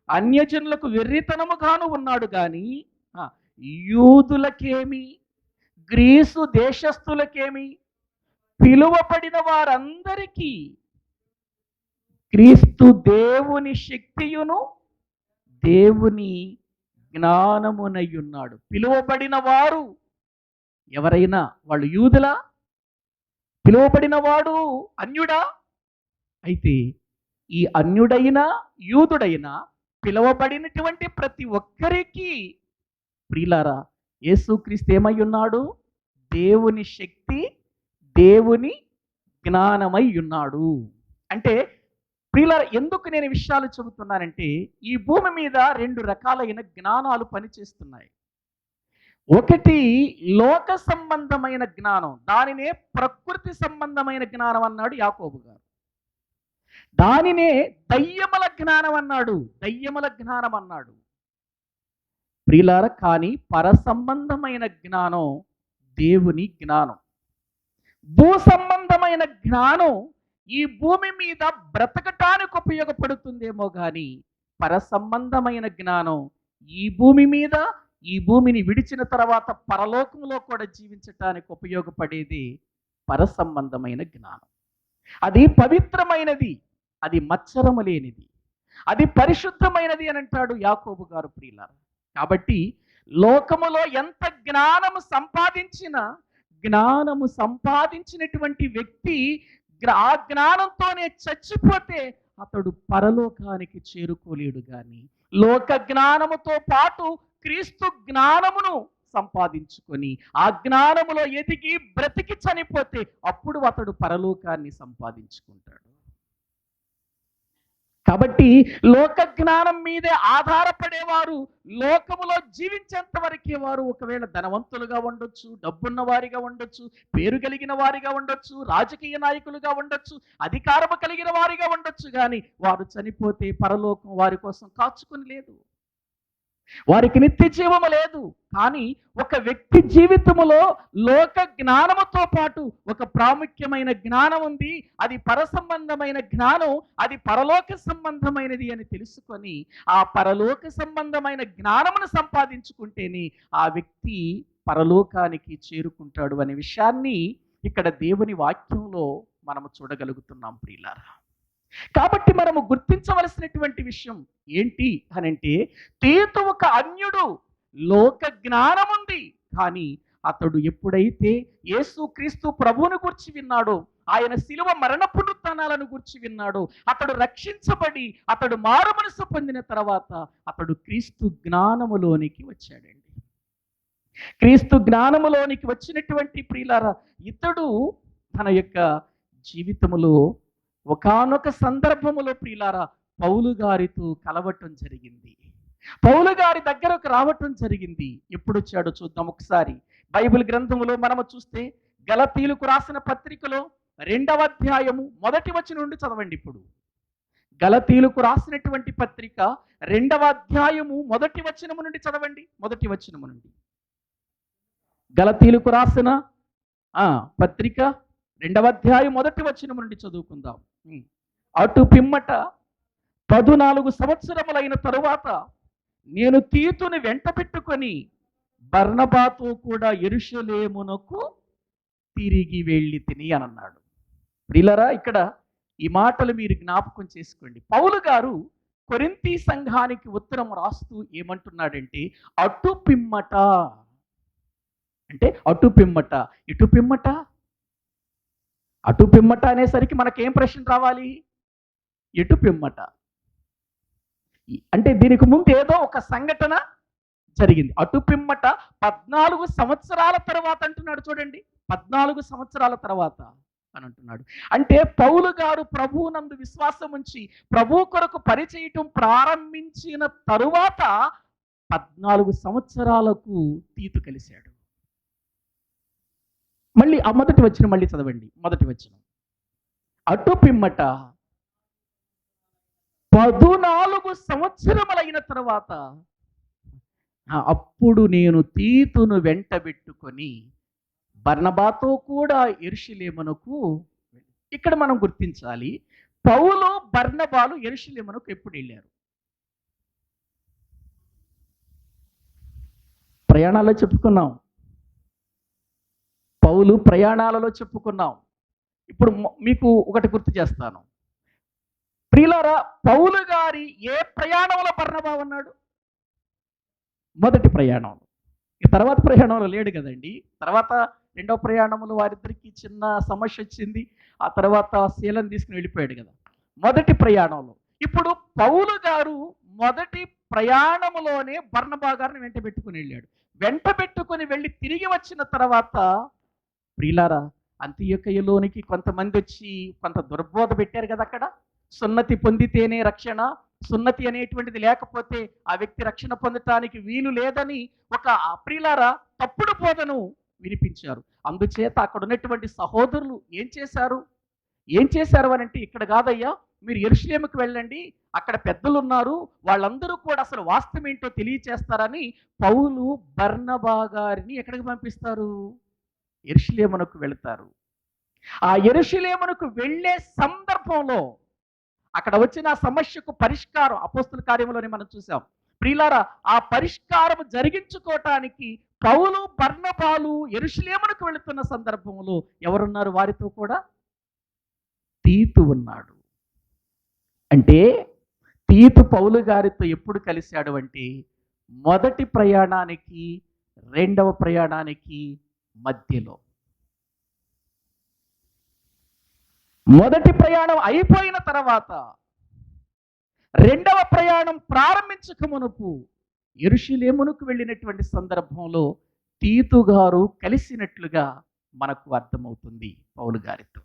అన్యజనులకు వెర్రితనముగాను ఉన్నాడు గాని యూదులకేమి గ్రీసు దేశస్థులకేమి పిలువబడిన వారందరికీ క్రీస్తు దేవుని శక్తియును దేవుని జ్ఞానమునై ఉన్నాడు. పిలువబడిన వారు ఎవరైనా వాళ్ళు యూదులా? పిలువబడిన వాడు అన్యుడా? అయితే ఈ అన్యుడైనా యూదుడైనా పిలువబడినటువంటి ప్రతి ఒక్కరికి ప్రియులారా యేసుక్రీస్తు ఏమై ఉన్నాడు? దేవుని శక్తి, దేవుని జ్ఞానమై ఉన్నాడు. అంటే ప్రియులారా, ఎందుకు నేను ఈ విషయాలు చెబుతున్నానంటే, ఈ భూమి మీద 2 రకాలైన జ్ఞానాలు పనిచేస్తున్నాయి. ఒకటి లోక సంబంధమైన జ్ఞానం, దానినే ప్రకృతి సంబంధమైన జ్ఞానం అన్నాడు యాకోబు గారు. దానినే దయ్యముల జ్ఞానం అన్నాడు. ప్రియులార, కానీ పర సంబంధమైన జ్ఞానం దేవుని జ్ఞానం. భూ సంబంధమైన జ్ఞానం ఈ భూమి మీద బ్రతకటానికి ఉపయోగపడుతుందేమో కానీ పర సంబంధమైన జ్ఞానం ఈ భూమి మీద, ఈ భూమిని విడిచిన తర్వాత పరలోకంలో కూడా జీవించటానికి ఉపయోగపడేది పర సంబంధమైన జ్ఞానం. అది పవిత్రమైనది, అది మత్సరము లేనిది, అది పరిశుద్ధమైనది అని అంటాడు యాకోబు గారు ప్రియులారా. కాబట్టి లోకములో ఎంత జ్ఞానము సంపాదించినటువంటి వ్యక్తి ఆ జ్ఞానంతోనే చచ్చిపోతే అతడు పరలోకానికి చేరుకోలేడు. కానీ లోక జ్ఞానముతో పాటు క్రీస్తు జ్ఞానమును సంపాదించుకొని ఆ జ్ఞానములో ఎదిగి బ్రతికి చనిపోతే అప్పుడు అతడు పరలోకాన్ని సంపాదించుకుంటాడు. కాబట్టి లోక జ్ఞానం మీదే ఆధారపడేవారు లోకములో జీవించేంత వరకే వారు ఒకవేళ ధనవంతులుగా ఉండొచ్చు, డబ్బున్న వారిగా ఉండొచ్చు, పేరు కలిగిన వారిగా ఉండొచ్చు, రాజకీయ నాయకులుగా ఉండొచ్చు, అధికారము కలిగిన వారిగా ఉండొచ్చు. కానీ వారు చనిపోతే పరలోకం వారి కోసం కాచుకొని లేదు, వారికి నిత్య జీవము లేదు. కానీ ఒక వ్యక్తి జీవితములో లోక జ్ఞానముతో పాటు ఒక ప్రాముఖ్యమైన జ్ఞానం ఉంది. అది పర సంబంధమైన జ్ఞానం, అది పరలోక సంబంధమైనది అని తెలుసుకొని ఆ పరలోక సంబంధమైన జ్ఞానమును సంపాదించుకుంటేనే ఆ వ్యక్తి పరలోకానికి చేరుకుంటాడు అనే విషయాన్ని ఇక్కడ దేవుని వాక్యంలో మనము చూడగలుగుతున్నాం ప్రియులారా. కాబట్టి మనము గుర్తించవలసినటువంటి విషయం ఏంటి అనంటే, తీతు ఒక అన్యుడు, లోక జ్ఞానం ఉంది, కానీ అతడు ఎప్పుడైతే యేసుక్రీస్తు ప్రభువును గురించి విన్నాడో, ఆయన శిలువ మరణ పునరుత్థానాలను గురించి విన్నాడో, అతడు రక్షించబడి అతడు మారుమనసు పొందిన తర్వాత అతడు క్రీస్తు జ్ఞానములోనికి వచ్చాడండి. క్రీస్తు జ్ఞానములోనికి వచ్చినటువంటి ప్రియులారా, ఇతడు తన యొక్క జీవితములో ఒకానొక సందర్భములో ప్రియులారా పౌలు గారితో కలవటం జరిగింది. పౌలు గారి దగ్గరకు రావటం జరిగింది. ఎప్పుడు వచ్చాడో చూద్దాం ఒకసారి. బైబిల్ గ్రంథములో మనము చూస్తే గలతీయులకు రాసిన పత్రికలో 2వ అధ్యాయము 1వ వచనం నుండి చదవండి. ఇప్పుడు గలతీయులకు రాసినటువంటి పత్రిక 2వ అధ్యాయము 1వ వచనము నుండి చదవండి. 1వ వచనము నుండి గలతీయులకు రాసిన పత్రిక 2వ అధ్యాయం 1వ వచనము నుండి చదువుకుందాం. అటు పిమ్మట 14 సంవత్సరములైన తరువాత నేను తీతుని వెంట పెట్టుకొని బర్నబాతో కూడా యెరూషలేమునకు తిరిగి వెళ్ళి తిని అని అన్నాడు. ప్రియులారా, ఇక్కడ ఈ మాటలు మీరు జ్ఞాపకం చేసుకోండి. పౌలు గారు కొరింథీ సంఘానికి ఉత్తరం రాస్తూ ఏమంటున్నాడంటే, అటు పిమ్మట అంటే అటు పిమ్మట, ఇటు పిమ్మట, అటు పిమ్మట అనేసరికి మనకేం ప్రశ్న రావాలి? ఎటు పిమ్మట అంటే దీనికి ముందు ఏదో ఒక సంఘటన జరిగింది. అటు పిమ్మట 14 సంవత్సరాల తర్వాత అంటున్నాడు చూడండి. 14 సంవత్సరాల తర్వాత అని అంటున్నాడు. అంటే పౌలు గారు ప్రభువునందు విశ్వాసం ఉంచి ప్రభు కొరకు పరిచయటం ప్రారంభించిన తరువాత 14 సంవత్సరాలకు తీతు కలిశాడు. మళ్ళీ ఆ మొదటి వచనం మళ్ళీ చదవండి. మొదటి వచనం, అటు పిమ్మట 14 సంవత్సరములైన తర్వాత అప్పుడు నేను తీతును వెంటబెట్టుకొని బర్నబాతో కూడా యెరూషలేమునకు. ఇక్కడ మనం గుర్తించాలి, పౌలు బర్నబాలు యెరూషలేమునకు ఎప్పుడు వెళ్ళారు? ప్రయాణాల్లో చెప్పుకున్నాం. పౌలు ప్రయాణాలలో చెప్పుకున్నాం. ఇప్పుడు మీకు ఒకటి గుర్తు చేస్తాను ప్రియులారా. పౌలు గారి ఏ ప్రయాణంలో బర్నబా ఉన్నాడు? మొదటి ప్రయాణంలో. ఈ తర్వాత ప్రయాణంలో లేడు కదండి. తర్వాత రెండవ ప్రయాణంలో వారిద్దరికి చిన్న సమస్య వచ్చింది. ఆ తర్వాత శీలను తీసుకుని వెళ్ళిపోయాడు కదా మొదటి ప్రయాణంలో. ఇప్పుడు పౌలు గారు మొదటి ప్రయాణంలోనే బర్నబా గారిని వెంట పెట్టుకుని వెళ్ళాడు. వెంట పెట్టుకుని వెళ్ళి తిరిగి వచ్చిన తర్వాత ప్రియులారా, అంత్యొకయలోనికి కొంతమంది వచ్చి కొంత దుర్బోధ పెట్టారు కదా అక్కడ. సున్నతి పొందితేనే రక్షణ, సున్నతి అనేటువంటిది లేకపోతే ఆ వ్యక్తి రక్షణ పొందటానికి వీలు లేదని ఒక ప్రియులారా తప్పుడు బోధను వినిపించారు. అందుచేత అక్కడ ఉన్నటువంటి సహోదరులు ఏం చేశారు అని అంటే, ఇక్కడ కాదయ్యా, మీరు యెరూషలేముకు వెళ్ళండి, అక్కడ పెద్దలు ఉన్నారు, వాళ్ళందరూ కూడా అసలు వాస్తవం ఏంటో తెలియచేస్తారని పౌలు బర్నబా గారిని ఎక్కడికి పంపిస్తారు? యెరూషలేమునకు వెళతారు. ఆ యెరూషలేమునకు వెళ్ళే సందర్భంలో అక్కడ వచ్చిన సమస్యకు పరిష్కారం అపోస్తుల కార్యంలోనే మనం చూసాం. ప్రియులారా, ఆ పరిష్కారం జరిగించుకోవటానికి పౌలు బర్నబాలు యెరూషలేమునకు వెళుతున్న సందర్భంలో ఎవరున్నారు వారితో కూడా? తీతు ఉన్నాడు. అంటే తీతు పౌలు గారితో ఎప్పుడు కలిశాడు అంటే మొదటి ప్రయాణానికి రెండవ ప్రయాణానికి మధ్యలో. మొదటి ప్రయాణం అయిపోయిన తర్వాత రెండవ ప్రయాణం ప్రారంభించక మునుపు యెరూషలేమునకు వెళ్ళినటువంటి సందర్భంలో తీతు గారు కలిసినట్లుగా మనకు అర్థమవుతుంది పౌలు గారితో.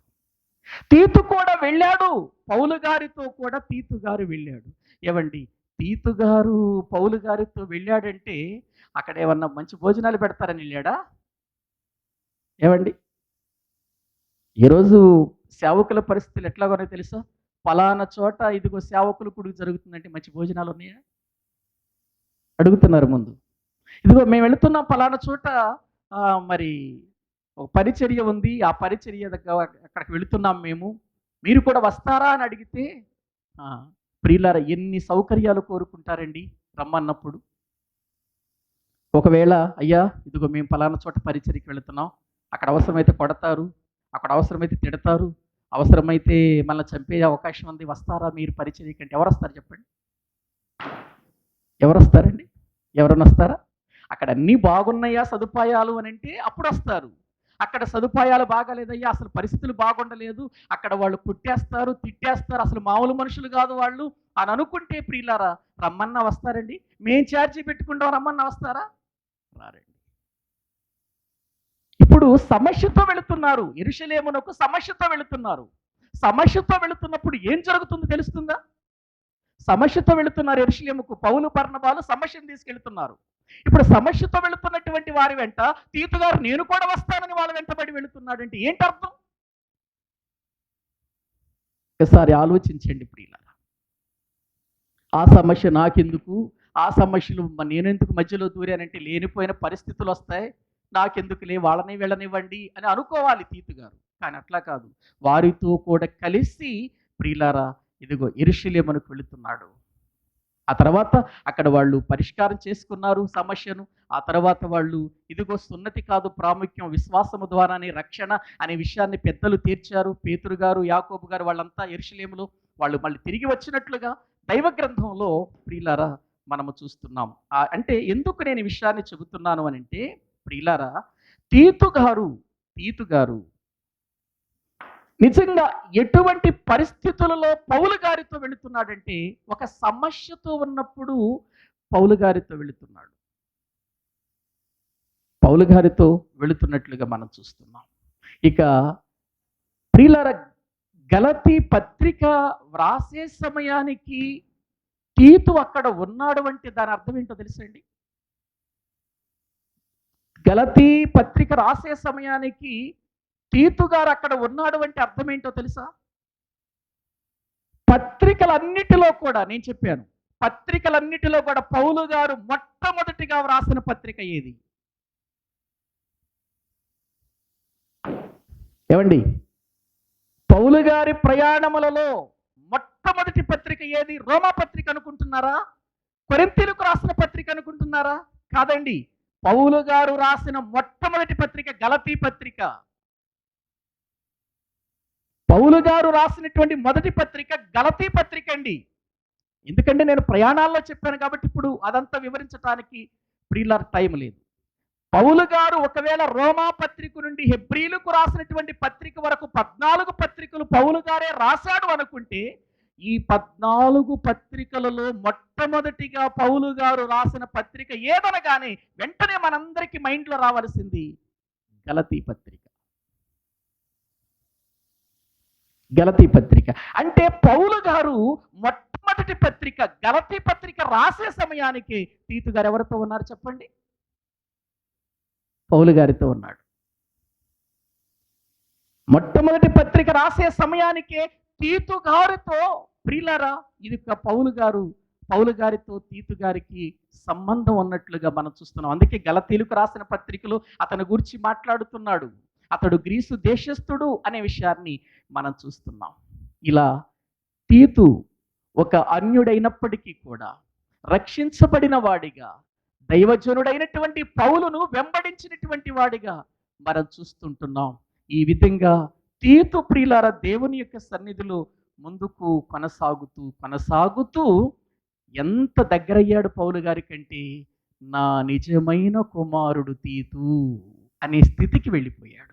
తీతు కూడా వెళ్ళాడు, పౌలు గారితో కూడా తీతు గారు వెళ్ళాడు. ఏవండి, తీతు గారు పౌలు గారితో వెళ్ళాడంటే అక్కడ ఏమన్నా మంచి భోజనాలు పెడతారని వెళ్ళాడా? ఏవండి, ఈరోజు సేవకుల పరిస్థితులు ఎట్లాగోనో తెలుసా? పలానా చోట ఇదిగో సేవకులు కుడుకు జరుగుతుందంటే మంచి భోజనాలు ఉన్నాయా? అడుగుతున్నారు ముందు. ఇదిగో మేము వెళుతున్నాం పలానా చోట, మరి ఒక పరిచర్య ఉంది, ఆ పరిచర్య దగ్గర అక్కడికి వెళుతున్నాం మేము, మీరు కూడా వస్తారా అని అడిగితే ప్రియులారా ఎన్ని సౌకర్యాలు కోరుకుంటారండి రమ్మన్నప్పుడు. ఒకవేళ అయ్యా ఇదిగో మేము పలానా చోట పరిచర్యకి వెళుతున్నాం, అక్కడ అవసరమైతే కొడతారు, అక్కడ అవసరమైతే తిడతారు, అవసరమైతే మనల్ని చంపే అవకాశం ఉంది, వస్తారా మీరు పరిచర్యకి అంటే ఎవరు వస్తారు చెప్పండి? ఎవరు వస్తారండి? ఎవరన్నా వస్తారా? అక్కడ అన్నీ బాగున్నాయా సదుపాయాలు అని అంటే అప్పుడు వస్తారు. అక్కడ సదుపాయాలు బాగాలేదయ్యా, అసలు పరిస్థితులు బాగుండలేదు, అక్కడ వాళ్ళు కుట్టేస్తారు, తిట్టేస్తారు, అసలు మామూలు మనుషులు కాదు వాళ్ళు అని అనుకుంటే ప్రియులారా రమ్మన్నా వస్తారండి? మేం ఛార్జీ పెట్టుకుంటాం రమ్మన్నా వస్తారా? రారండి. ఇప్పుడు సమస్యతో వెళుతున్నారు, యెరూషలేమునకు సమస్యతో వెళుతున్నారు. సమస్యతో వెళుతున్నప్పుడు ఏం జరుగుతుందో తెలుస్తుందా? సమస్యతో వెళుతున్నారు యెరూషలేముకు, పౌలు బర్నబాలు సమస్యను తీసుకెళ్తున్నారు. ఇప్పుడు సమస్యతో వెళుతున్నటువంటి వారి వెంట తీతు గారు నేను కూడా వస్తానని వాళ్ళ వెంటబడి వెళుతున్నాడంటే ఏంటి అర్థం? ఒకసారి ఆలోచించండి ప్రియులారా. ఆ సమస్య నాకెందుకు, ఆ సమస్యలు నేనెందుకు మధ్యలో దూరానంటే లేనిపోయిన పరిస్థితులు వస్తాయి, నాకెందుకులే వాళ్ళని వెళ్ళనివ్వండి అని అనుకోవాలి తీతు గారు. కానీ అట్లా కాదు, వారితో కూడా కలిసి ప్రియులారా ఇదిగో యెరూషలేమునకు వెళుతున్నాడు. ఆ తర్వాత అక్కడ వాళ్ళు పరిష్కారం చేసుకున్నారు సమస్యను. ఆ తర్వాత వాళ్ళు ఇదిగో సున్నతి కాదు ప్రాముఖ్యం, విశ్వాసము ద్వారానే రక్షణ అనే విషయాన్ని పెద్దలు తీర్చారు. పేతురు గారు, యాకోబు గారు వాళ్ళంతా యెరూషలేములో వాళ్ళు మళ్ళీ తిరిగి వచ్చినట్లుగా దైవ గ్రంథంలో ప్రియులారా మనము చూస్తున్నాం. అంటే ఎందుకు నేను ఈ విషయాన్ని చెబుతున్నాను అని అంటే ప్రియులారా, తీతు గారు నిజంగా ఎటువంటి పరిస్థితులలో పౌలు గారితో వెళుతున్నాడంటే ఒక సమస్యతో ఉన్నప్పుడు పౌలు గారితో వెళుతున్నాడు. పౌలు గారితో వెళుతున్నట్లుగా మనం చూస్తున్నాం. ఇక ప్రియులారా, గలతీ పత్రిక వ్రాసే సమయానికి తీతు అక్కడ ఉన్నాడు అంటే దాని అర్థం ఏంటో తెలుసండి. గలతీ పత్రిక రాసే సమయానికి తీతు గారు అక్కడ ఉన్నాడు అంటే అర్థం ఏంటో తెలుసా? పత్రికలన్నిటిలో కూడా నేను చెప్పాను, పత్రికలన్నిటిలో కూడా పౌలు గారు మొట్టమొదటిగా వ్రాసిన పత్రిక ఏది? ఏమండి, పౌలు గారి ప్రయాణములలో మొట్టమొదటి పత్రిక ఏది? రోమా పత్రిక అనుకుంటున్నారా? కొరింథీయులకు రాసిన పత్రిక అనుకుంటున్నారా? కాదండి, పౌలు గారు రాసిన మొట్టమొదటి పత్రిక గలతీ పత్రిక. పౌలు గారు రాసినటువంటి మొదటి పత్రిక గలతీ పత్రిక అండి. ఎందుకంటే నేను ప్రయాణాల్లో చెప్పాను కాబట్టి ఇప్పుడు అదంతా వివరించడానికి ప్రియులారా టైం లేదు. పౌలు గారు ఒకవేళ రోమా పత్రిక నుండి హెబ్రీలకు రాసినటువంటి పత్రిక వరకు 14 పత్రికలు పౌలు గారే రాశాడు అనుకుంటే, ఈ 14 పత్రికలలో మొట్టమొదటిగా పౌలు గారు రాసిన పత్రిక ఏదనగానే వెంటనే మనందరికీ మైండ్లో రావాల్సింది గలతీ పత్రిక. గలతీ పత్రిక అంటే పౌలు గారు మొట్టమొదటి పత్రిక గలతీ పత్రిక రాసే సమయానికి తీతు గారు ఎవరితో ఉన్నారు చెప్పండి? పౌలు గారితో ఉన్నాడు. మొట్టమొదటి పత్రిక రాసే సమయానికే తీతు గారితో, ప్రియులారా, ఇది పౌలు గారితో తీతు గారికి సంబంధం ఉన్నట్లుగా మనం చూస్తున్నాం. అందుకే గలతీలకు రాసిన పత్రికలు అతని గురించి మాట్లాడుతున్నాడు. అతడు గ్రీసు దేశస్థుడు అనే విషయాన్ని మనం చూస్తున్నాం. ఇలా తీతు ఒక అన్యుడైనప్పటికీ కూడా రక్షించబడిన వాడిగా, దైవజనుడైనటువంటి పౌలును వెంబడించినటువంటి వాడిగా మనం చూస్తుంటున్నాం. ఈ విధంగా తీతు, ప్రియులారా, దేవుని యొక్క సన్నిధిలో ముందుకు కొనసాగుతూ ఎంత దగ్గరయ్యాడు పౌలు గారి కంటే, నా నిజమైన కుమారుడు తీతు అనే స్థితికి వెళ్ళిపోయాడు.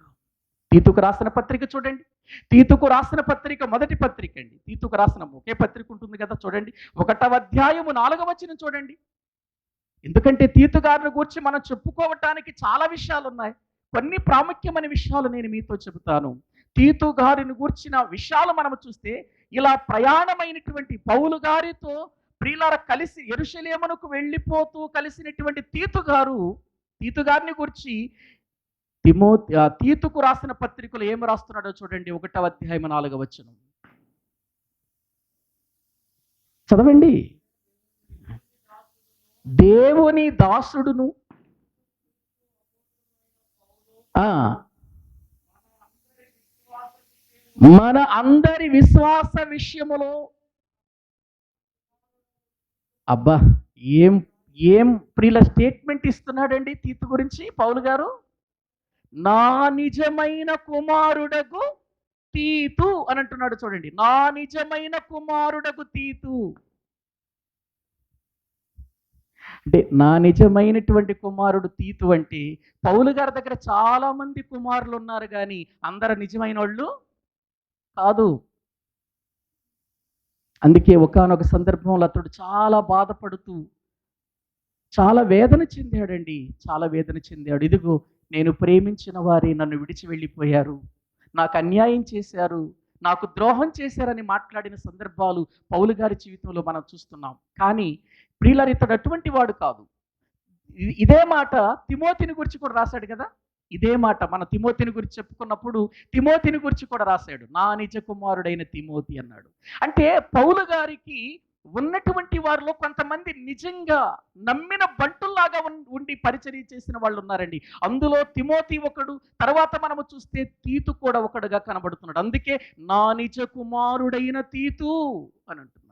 తీతుకు రాసిన పత్రిక చూడండి. తీతుకు రాసిన పత్రిక మొదటి పత్రిక అండి. తీతుకు రాసిన ఒకే పత్రిక ఉంటుంది కదా, చూడండి 1వ అధ్యాయము 4వ వచనం చూడండి. ఎందుకంటే తీతు గారిని గురించి మనం చెప్పుకోవటానికి చాలా విషయాలు ఉన్నాయి. కొన్ని ప్రాముఖ్యమైన విషయాలు నేను మీతో చెబుతాను. తీతు గారిని గూర్చిన విషయాలు మనం చూస్తే, ఇలా ప్రయాణమైనటువంటి పౌలు గారితో ప్రియులారా కలిసి యెరూషలేమునకు వెళ్ళిపోతూ కలిసినటువంటి తీతు గారిని గురించి తీతుకు రాసిన పత్రికలు ఏమి రాస్తున్నాడో చూడండి. 1వ అధ్యాయం 4వ వచనం చదవండి. దేవుని దాసుడును మన అందరి విశ్వాస విషయములో, అబ్బా, ఏం ప్రియుల స్టేట్మెంట్ ఇస్తున్నాడండి తీతు గురించి పౌలు గారు. నా నిజమైన కుమారుడగు తీతు అని అంటున్నాడు చూడండి. నా నిజమైన కుమారుడగు తీతు అంటే, నా నిజమైనటువంటి కుమారుడు తీతు అంటే, పౌలు గారి దగ్గర చాలా మంది కుమారులు ఉన్నారు కానీ అందరు నిజమైన వాళ్ళు కాదు. అందుకే ఒకానొక సందర్భంలో అతడు చాలా బాధపడుతూ చాలా వేదన చెందాడండి. చాలా వేదన చెందాడు. ఇదిగో, నేను ప్రేమించిన వారే నన్ను విడిచి వెళ్ళిపోయారు, నాకు అన్యాయం చేశారు, నాకు ద్రోహం చేశారని మాట్లాడిన సందర్భాలు పౌలు గారి జీవితంలో మనం చూస్తున్నాం. కానీ ప్రియులారా, ఇతడు అటువంటి వాడు కాదు. ఇదే మాట తిమోతిని గురించి కూడా రాశాడు కదా. ఇదే మాట మన తిమోతిని గురించి చెప్పుకున్నప్పుడు తిమోతిని గురించి కూడా రాశాడు. నా నిజ కుమారుడైన తిమోతి అన్నాడు. అంటే పౌలు గారికి ఉన్నటువంటి వారిలో కొంతమంది నిజంగా నమ్మిన బంటుల్లాగా ఉండి పరిచర్య చేసిన వాళ్ళు ఉన్నారండి. అందులో తిమోతి ఒకడు. తర్వాత మనము చూస్తే తీతు కూడా ఒకడుగా కనబడుతున్నాడు. అందుకే నా నిజ కుమారుడైన తీతు అని అంటున్నాడు.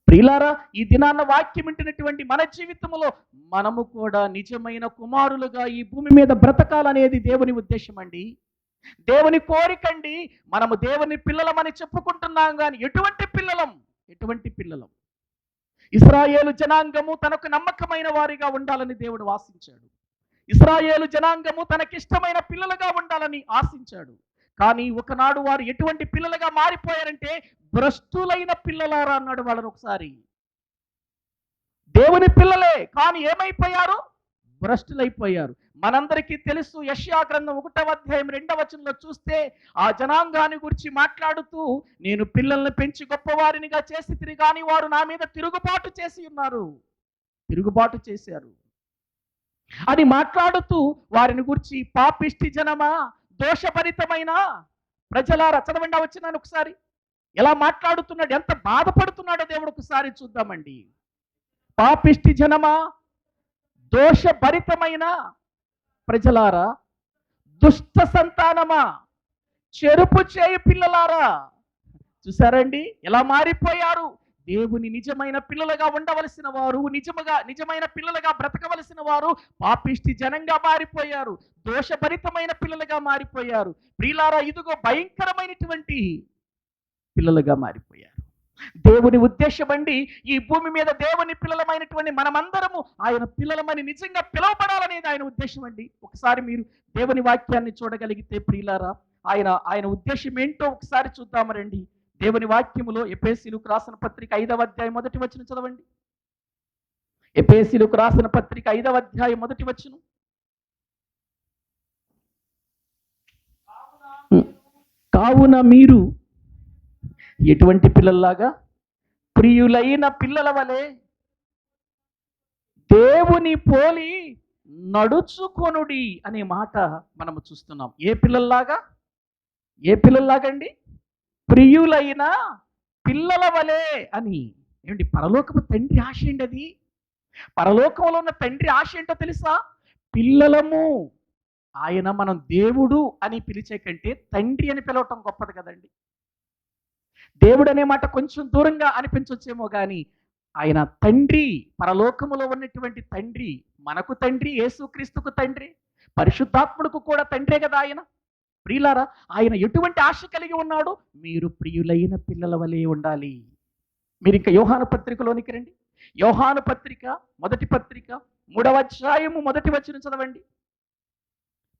ప్రియులారా, ఈ దినాన్న వాక్యం వింటున్నటువంటి మన జీవితంలో మనము కూడా నిజమైన కుమారులుగా ఈ భూమి మీద బ్రతకాలనేది దేవుని ఉద్దేశం అండి, దేవుని కోరికండి. మనము దేవుని పిల్లలమని చెప్పుకుంటున్నాం కానీ ఎటువంటి పిల్లలం? ఇశ్రాయేలు జనాంగము తనకు నమ్మకమైన వారిగా ఉండాలని దేవుడు ఆశించాడు. ఇశ్రాయేలు జనాంగము తనకిష్టమైన పిల్లలుగా ఉండాలని ఆశించాడు. కానీ ఒకనాడు వారు ఎటువంటి పిల్లలుగా మారిపోయారంటే, భ్రష్టులైన పిల్లలారా అన్నాడు వాళ్ళని ఒకసారి. దేవుని పిల్లలే కానీ ఏమైపోయారు? భ్రష్టులైపోయారు. మనందరికీ తెలుసు, యెషయా గ్రంథం 1వ అధ్యాయం 2వ వచనంలో చూస్తే ఆ జనాంగాన్ని గురించి మాట్లాడుతూ, నేను పిల్లల్ని పెంచి గొప్పవారినిగా చేసి తిరిగాని వారు నా మీద తిరుగుబాటు చేసి ఉన్నారు, తిరుగుబాటు చేశారు అని మాట్లాడుతూ వారిని గురించి పాపిష్టి జనమా, దోషభరితమైన ప్రజలారా, చదవండి ఆ వచనాన్ని ఒకసారి. ఎలా మాట్లాడుతున్నాడు, ఎంత బాధపడుతున్నాడో దేవుడు ఒకసారి చూద్దామండి. పాపిష్టి జనమా, దోషభరితమైన ప్రజలారా, దుష్ట సంతానమా, చెరుపు చేయి పిల్లలారా. చూసారండి ఎలా మారిపోయారు. దేవుని నిజమైన పిల్లలుగా ఉండవలసిన వారు, నిజమైన పిల్లలుగా బ్రతకవలసిన వారు పాపిష్టి జనంగా మారిపోయారు, దోషభరితమైన పిల్లలుగా మారిపోయారు. ప్రియులారా, ఇదిగో భయంకరమైనటువంటి పిల్లలుగా మారిపోయారు. దేవుని ఉద్దేశం అండి, ఈ భూమి మీద దేవుని పిల్లలమైనటువంటి మనమందరము ఆయన పిల్లలమని నిజంగా పిలువబడాలనేది ఆయన ఉద్దేశం అండి. ఒకసారి మీరు దేవుని వాక్యాన్ని చూడగలిగితే ప్రియులారా, ఆయన ఉద్దేశం ఏంటో ఒకసారి చూద్దాము రండి. దేవుని వాక్యములో ఎఫెసీయులకు రాసిన పత్రిక 5వ అధ్యాయం 1వ వచనం చదవండి. ఎఫెసీయులకు రాసిన పత్రిక 5వ అధ్యాయం 1వ వచనం. కావున మీరు ఎటువంటి పిల్లల్లాగా, ప్రియులైన పిల్లల వలె దేవుని పోలి నడుచుకొనుడి అనే మాట మనము చూస్తున్నాం. ఏ పిల్లల్లాగా, ఏ పిల్లల్లాగండి? ప్రియులైన పిల్లల వలె అని. ఏమండి, పరలోకపు తండ్రి ఆశ ఏంటి అది? పరలోకంలో ఉన్న తండ్రి ఆశ ఏంటో తెలుసా? పిల్లలము. ఆయన మనం దేవుడు అని పిలిచే కంటే తండ్రి అని పిలవటం గొప్పది కదండి. దేవుడు అనే మాట కొంచెం దూరంగా అనిపించొచ్చేమో కానీ ఆయన తండ్రి, పరలోకములో ఉన్నటువంటి తండ్రి, మనకు తండ్రి, యేసుక్రీస్తుకు తండ్రి, పరిశుద్ధాత్ముడుకు కూడా తండ్రే కదా ఆయన. ప్రియులారా, ఆయన ఎటువంటి ఆశ కలిగి ఉన్నాడు? మీరు ప్రియులైన పిల్లల వలె ఉండాలి. మీరు ఇంకా యోహాను పత్రికలోనికి రండి. యోహాను పత్రిక, మొదటి పత్రిక 3వ అధ్యాయము 1వ వచనం చదవండి.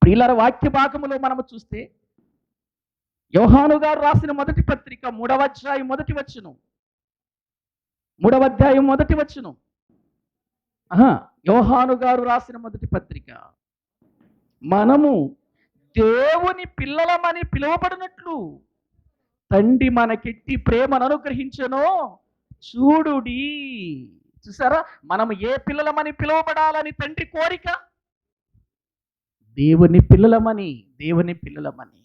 ప్రియులారా, వాక్య భాగములో మనము చూస్తే యోహాను గారు రాసిన మొదటి పత్రిక 3వ అధ్యాయం 1వ వచనం. 3వ అధ్యాయం 1వ వచనం. యోహాను గారు రాసిన మొదటి పత్రిక, మనము దేవుని పిల్లలమని పిలువబడినట్లు తండ్రి మనకెట్టి ప్రేమను అనుగ్రహించెనో చూడుడి. చూసారా, మనం ఏ పిల్లలమని పిలువబడాలని తండ్రి కోరిక? దేవుని పిల్లలమని, దేవుని పిల్లలమని.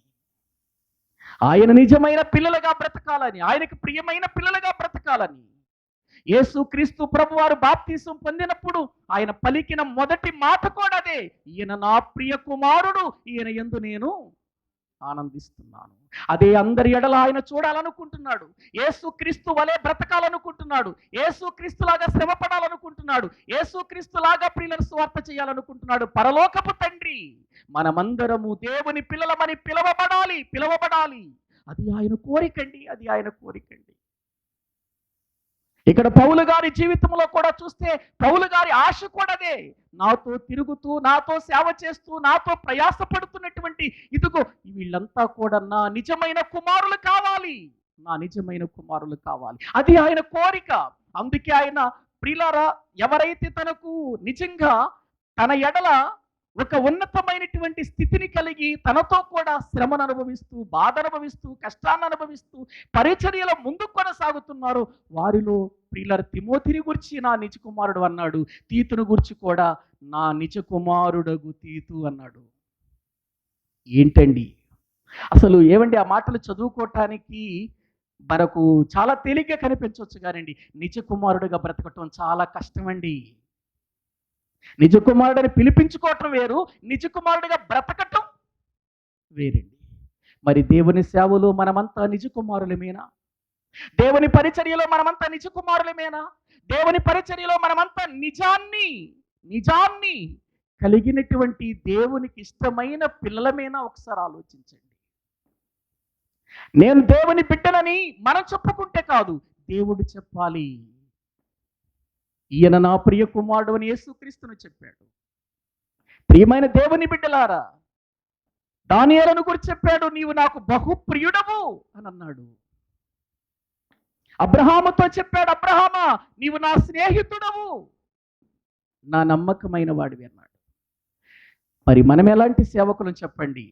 ఆయన నిజమైన పిల్లలుగా బ్రతకాలని, ఆయనకు ప్రియమైన పిల్లలుగా బ్రతకాలని. యేసుక్రీస్తు ప్రభువారు బాప్తిసం పొందినప్పుడు ఆయన పలికిన మొదటి మాట కూడా అదే, ఈయన నా ప్రియ కుమారుడు, ఈయన యందు నేను ఆనందిస్తున్నాను. అదే అందరి ఎడల ఆయన చూడాలనుకుంటున్నాడు. యేసుక్రీస్తు వలె బ్రతకాలనుకుంటున్నాడు. యేసుక్రీస్తులాగా శ్రమపడాలనుకుంటున్నాడు. యేసుక్రీస్తులాగా ప్రియులను సువార్త చేయాలనుకుంటున్నాడు. పరలోకపు తండ్రి మనమందరము దేవుని పిల్లలమని పిలవబడాలి. అది ఆయన కోరికండి, అది ఆయన కోరికండి. ఇక్కడ పౌలు గారి జీవితంలో కూడా చూస్తే పౌలు గారి ఆశ కూడా అదే. నాతో తిరుగుతూ, నాతో సేవ చేస్తూ, నాతో ప్రయాసపడుతున్నటువంటి ఇదిగో వీళ్ళంతా కూడా నా నిజమైన కుమారులు కావాలి, నా నిజమైన కుమారులు కావాలి. అది ఆయన కోరిక. అందుకే ఆయన, ప్రియులారా, ఎవరైతే తనకు నిజంగా తన ఎడల ఒక ఉన్నతమైనటువంటి స్థితిని కలిగి తనతో కూడా శ్రమను అనుభవిస్తూ, బాధ అనుభవిస్తూ, కష్టాన్ని అనుభవిస్తూ పరిచర్యలో ముందుకు కొనసాగుతున్నారు, వారిలో ప్రియులారా తిమోతిని గురించి నా నిజ కుమారుడు అన్నాడు. తీతును గురించి కూడా నా నిజ కుమారుడగు తీతు అన్నాడు. ఏంటండి అసలు? ఏమండి, ఆ మాటలు చదువుకోవటానికి మనకు చాలా తేలిగ్గా కనిపించవచ్చు కానండి నిజ కుమారుడుగా బ్రతకటం చాలా కష్టమండి. నిజ కుమారుడని పిలిపించుకోవటం వేరు, నిజ కుమారుడిగా బ్రతకటం వేరండి. మరి దేవుని సేవలో మనమంతా నిజ కుమారులమేనా? దేవుని పరిచర్యలో మనమంతా నిజ కుమారులమేనా? దేవుని పరిచర్యలో మనమంతా నిజాన్ని కలిగినటువంటి దేవునికి ఇష్టమైన పిల్లలమేనా? ఒకసారి ఆలోచించండి. నేను దేవుని బిడ్డలని మనం చెప్పుకుంటే కాదు, దేవుడు చెప్పాలి. ఈయన నా ప్రియ కుమారుడు అని యేసుక్రీస్తును చెప్పాడు. ప్రియమైన దేవుని బిడ్డలారా, దానియేలును గురించి చెప్పాడు, నీవు నాకు బహుప్రియుడవు అని అన్నాడు. అబ్రహాముతో చెప్పాడు, అబ్రహామా నీవు నా స్నేహితుడవు, నా నమ్మకమైన వాడివి అన్నాడు. మరి మనం ఎలాంటి సేవకులం చెప్పండి?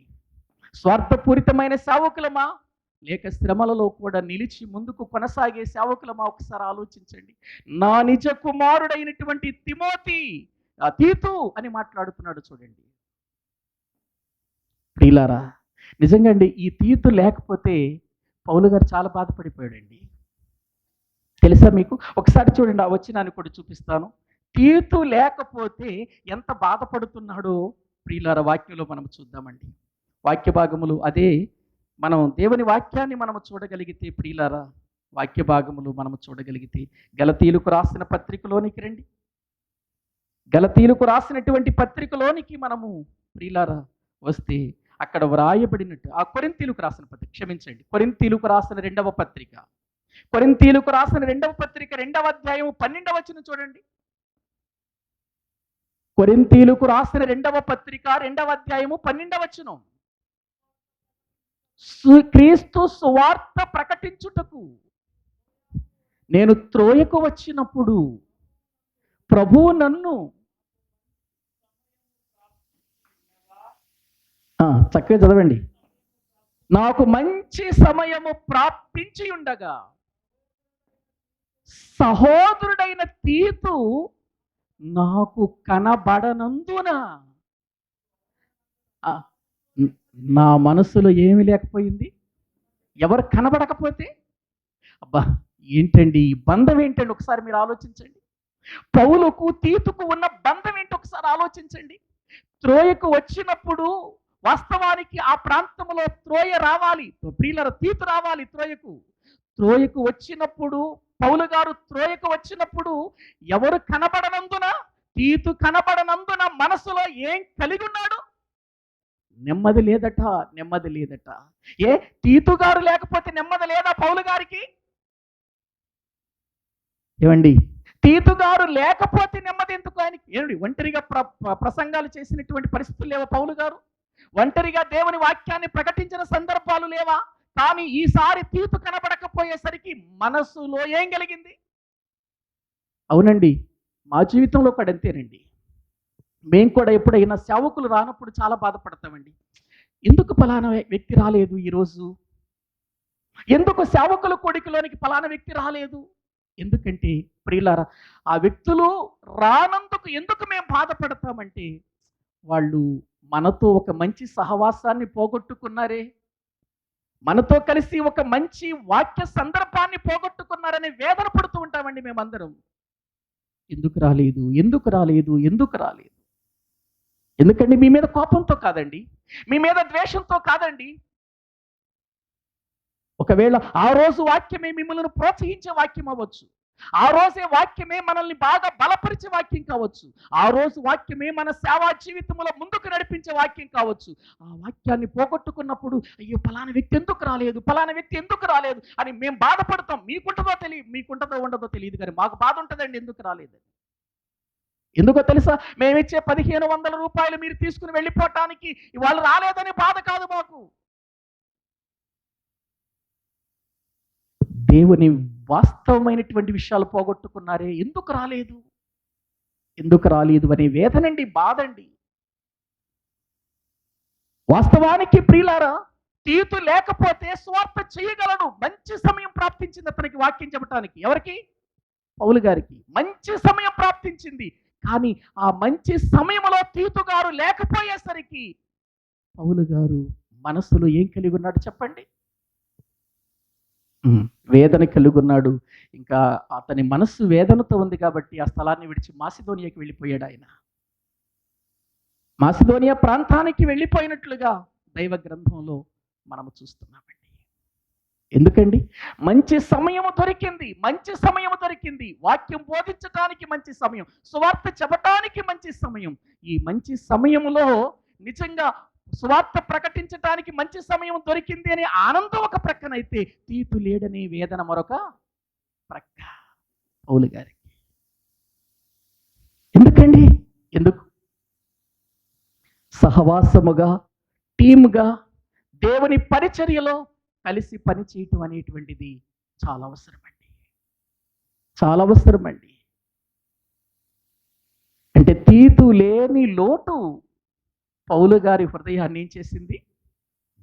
స్వార్థపూరితమైన సేవకులమా, లేక శ్రమలలో కూడా నిలిచి ముందుకు కొనసాగే సేవకులమా? ఒకసారి ఆలోచించండి. నా నిజ కుమారుడైనటువంటి తిమోతి, తీతు అని మాట్లాడుతున్నాడు చూడండి. ప్రియులారా, నిజంగా అండి, ఈ తీతు లేకపోతే పౌలు గారు చాలా బాధపడిపోయాడండి. తెలుసా మీకు? ఒకసారి చూడండి, ఆ వచనాన్ని కూడా చూపిస్తాను. తీతు లేకపోతే ఎంత బాధపడుతున్నాడో ప్రియులారా వాక్యంలో మనం చూద్దామండి. వాక్య భాగములు అదే, మనం దేవుని వాక్యాన్ని మనం చూడగలిగితే ప్రియులారా, వాక్య భాగములు మనం చూడగలిగితే గలతీయులకు రాసిన పత్రికలోనికి రండి. గలతీయులకు రాసినటువంటి పత్రికలోనికి మనము ప్రియులారా వస్తే అక్కడ వ్రాయబడినట్టు, ఆ కొరింథీయులకు రాసిన పత్రిక, క్షమించండి, కొరింథీయులకు రాసిన రెండవ పత్రిక, కొరింథీయులకు రాసిన రెండవ పత్రిక 2వ అధ్యాయం 12వ వచనం చూడండి. కొరింథీయులకు రాసిన రెండవ పత్రిక 2వ అధ్యాయము 12వ వచనం. క్రీస్తు సువార్త ప్రకటించుటకు నేను త్రోయకు వచ్చినప్పుడు ప్రభువు నన్ను, చక్కగా చదవండి, నాకు మంచి సమయము ప్రాప్తించి ఉండగా సహోదరుడైన తీతు నాకు కనబడనందున నా మనసులో ఏమి లేకపోయింది? ఎవరు కనబడకపోతే? అబ్బా, ఏంటండి ఈ బంధం ఏంటండి? ఒకసారి మీరు ఆలోచించండి. పౌలుకు తీతుకు ఉన్న బంధం ఏంటి ఒకసారి ఆలోచించండి. త్రోయకు వచ్చినప్పుడు వాస్తవానికి ఆ ప్రాంతంలో త్రోయ రావాలి, ప్రియులర తీతు రావాలి త్రోయకు వచ్చినప్పుడు, పౌలు గారు త్రోయకు వచ్చినప్పుడు ఎవరు కనబడనందున, తీతు కనబడనందున మనసులో ఏం కలిగి ఉన్నాడు? నెమ్మది లేదట. ఏ తీతు గారు లేకపోతే నెమ్మది లేదా పౌలు గారికి? ఏమండి, తీతు గారు లేకపోతే నెమ్మది ఎందుకు ఆయనకి? ఏమండి, ఒంటరిగా ప్రసంగాలు చేసినటువంటి పరిస్థితులు లేవా పౌలు గారు? ఒంటరిగా దేవుని వాక్యాన్ని ప్రకటించిన సందర్భాలు లేవా? కానీ ఈసారి తీతు కనబడకపోయేసరికి మనస్సులో ఏం కలిగింది? అవునండి, మా జీవితంలో కూడా అంతేనండి. మేము కూడా ఎప్పుడైనా సేవకులు రానప్పుడు చాలా బాధపడతామండి. ఎందుకు ఫలానా వ్యక్తి రాలేదు ఈరోజు? ఎందుకు సేవకుల కోడికలోనికి ఫలానా వ్యక్తి రాలేదు? ఎందుకంటే ప్రియులారా, ఆ వ్యక్తులు రానందుకు ఎందుకు మేము బాధపడతామంటే, వాళ్ళు మనతో ఒక మంచి సహవాసాన్ని పోగొట్టుకున్నారే, మనతో కలిసి ఒక మంచి వాక్య సందర్భాన్ని పోగొట్టుకున్నారనే వేదన పడుతూ ఉంటామండి మేమందరం. ఎందుకు రాలేదు? ఎందుకండి మీ మీద కోపంతో కాదండి, మీ మీద ద్వేషంతో కాదండి. ఒకవేళ ఆ రోజు వాక్యమే మిమ్మల్ని ప్రోత్సహించే వాక్యం అవ్వచ్చు, ఆ రోజే వాక్యమే మనల్ని బాగా బలపరిచే వాక్యం కావచ్చు, ఆ రోజు వాక్యమే మన సేవా జీవితంలో ముందుకు నడిపించే వాక్యం కావచ్చు. ఆ వాక్యాన్ని పోగొట్టుకున్నప్పుడు అయ్యో ఫలానా వ్యక్తి ఎందుకు రాలేదు అని మేము బాధపడతాం. మీకుంటుందో ఉండదో తెలియదు, కానీ మాకు బాధ ఉంటుందండి ఎందుకు రాలేదని. ఎందుకో తెలుసా? మేమిచ్చే 1500 రూపాయలు మీరు తీసుకుని వెళ్ళిపోవటానికి వాళ్ళు రాలేదని బాధ కాదు మాకు. దేవుని వాస్తవమైనటువంటి విషయాలు పోగొట్టుకున్నారే, ఎందుకు రాలేదు అనే వేదనండి, బాధండి. వాస్తవానికి ప్రియులారా, తీతు లేకపోతే స్వార్థ చేయగలడు. మంచి సమయం ప్రాప్తించింది అతనికి వాక్యం చెప్పడానికి. ఎవరికి? పౌలు గారికి మంచి సమయం ప్రాప్తించింది. కానీ ఆ మంచి సమయంలో తీతు గారు లేకపోయేసరికి పౌలు గారు మనసులో ఏం కలిగి ఉన్నాడు చెప్పండి? వేదన కలిగి ఉన్నాడు. ఇంకా అతని మనస్సు వేదనతో ఉంది కాబట్టి ఆ స్థలాన్ని విడిచి మాసిదోనియాకి వెళ్ళిపోయాడు. ఆయన మాసిదోనియా ప్రాంతానికి వెళ్ళిపోయినట్లుగా దైవ గ్రంథంలో మనము చూస్తున్నామండి. ఎందుకండి? మంచి సమయం దొరికింది. వాక్యం బోధించడానికి మంచి సమయం, సువార్త చెప్పటానికి మంచి సమయం. ఈ మంచి సమయంలో నిజంగా సువార్త ప్రకటించడానికి మంచి సమయం దొరికింది అనే ఆనందం ఒక ప్రక్కనైతే, తీతు లేడనే వేదన మరొక ప్రక్క పౌలు గారికి. ఎందుకు? సహవాసముగా, టీముగా, దేవుని పరిచర్యలో కలిసి పని చేయటం అనేటువంటిది చాలా అవసరమండి. అంటే తీతు లేని లోటు పౌలు గారి హృదయాన్ని ఏం చేసింది?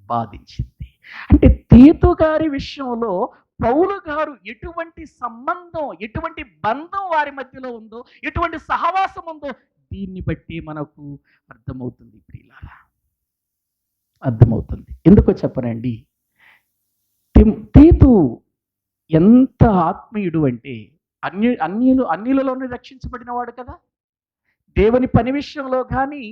బాధించింది. అంటే తీతు గారి విషయంలో పౌలు గారు ఎటువంటి సంబంధం, ఎటువంటి బంధం వారి మధ్యలో ఉందో, ఎటువంటి సహవాసం ఉందో దీన్ని బట్టి మనకు అర్థమవుతుంది ప్రియులారా, అర్థమవుతుంది. ఎందుకో చెప్పనండి, తీతు ఎంత ఆత్మీయుడు అంటే అన్యులలోనే రక్షించబడిన వాడు కదా. దేవుని పని విషయంలో కానీ,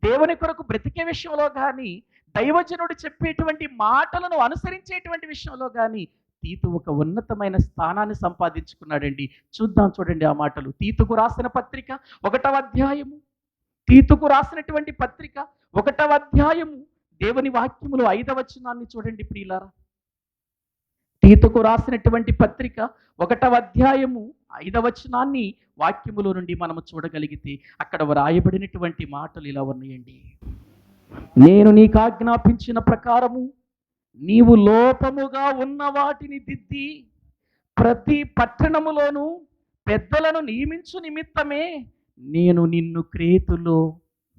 దేవుని కొరకు బ్రతికే విషయంలో కానీ, దైవజనుడు చెప్పేటువంటి మాటలను అనుసరించేటువంటి విషయంలో కానీ తీతు ఒక ఉన్నతమైన స్థానాన్ని సంపాదించుకున్నాడండి. చూద్దాం, చూడండి ఆ మాటలు. తీతుకు రాసిన పత్రిక 1వ అధ్యాయము, తీతుకు రాసినటువంటి పత్రిక 1వ అధ్యాయము దేవుని వాక్యములు 5వ వచనాన్ని చూడండి ప్రియులారా. తీతుకు రాసినటువంటి పత్రిక 1వ అధ్యాయము 5వ వచనాన్ని వాక్యములో నుండి మనము చూడగలిగితే అక్కడ వ్రాయబడినటువంటి మాటలు ఇలా ఉన్నాయండి. నేను నీకు ఆజ్ఞాపించిన ప్రకారము నీవు లోపముగా ఉన్న వాటిని దిద్ది ప్రతి పట్టణములోను పెద్దలను నియమించు నిమిత్తమే నేను నిన్ను క్రేతులో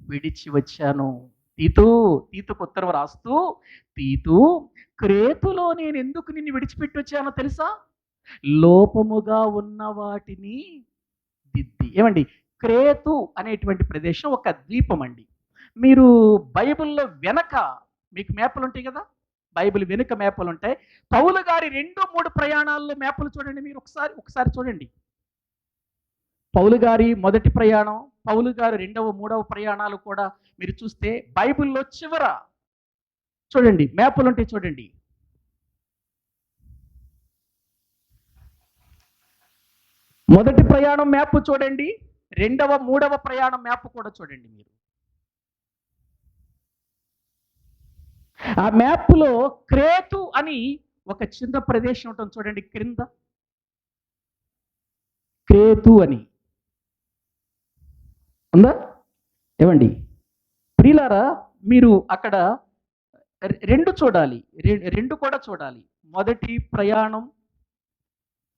విడిచి వచ్చాను. తీతుకు ఉత్తరం రాస్తూ, తీతు, క్రేతులో నేను ఎందుకు నిన్ను విడిచిపెట్టి వచ్చానో తెలుసా? లోపముగా ఉన్న వాటిని దిద్ది. ఏమండి, క్రేతు అనేటువంటి ప్రదేశం ఒక ద్వీపం అండి. మీరు బైబిల్లో వెనక మీకు మేపలు ఉంటాయి కదా, బైబిల్ వెనుక మేపలు ఉంటాయి. పౌలు గారి 2-3 ప్రయాణాల్లో మేపలు చూడండి మీరు ఒకసారి చూడండి. పౌలు గారి మొదటి ప్రయాణం, పౌలు గారు 2వ 3వ ప్రయాణాలు కూడా మీరు చూస్తే బైబిల్లో చివర చూడండి మేపలు ఉంటాయి. చూడండి, మొదటి ప్రయాణం మ్యాప్ చూడండి, 2వ 3వ ప్రయాణం మ్యాప్ కూడా చూడండి మీరు. ఆ మ్యాప్లో క్రేతు అని ఒక చిన్న ప్రదేశం ఉంటుంది చూడండి, క్రింద క్రేతు అని ఉందా? ఏమండి ప్రియులారా, మీరు అక్కడ 2 చూడాలి, 2 కూడా చూడాలి. మొదటి ప్రయాణం,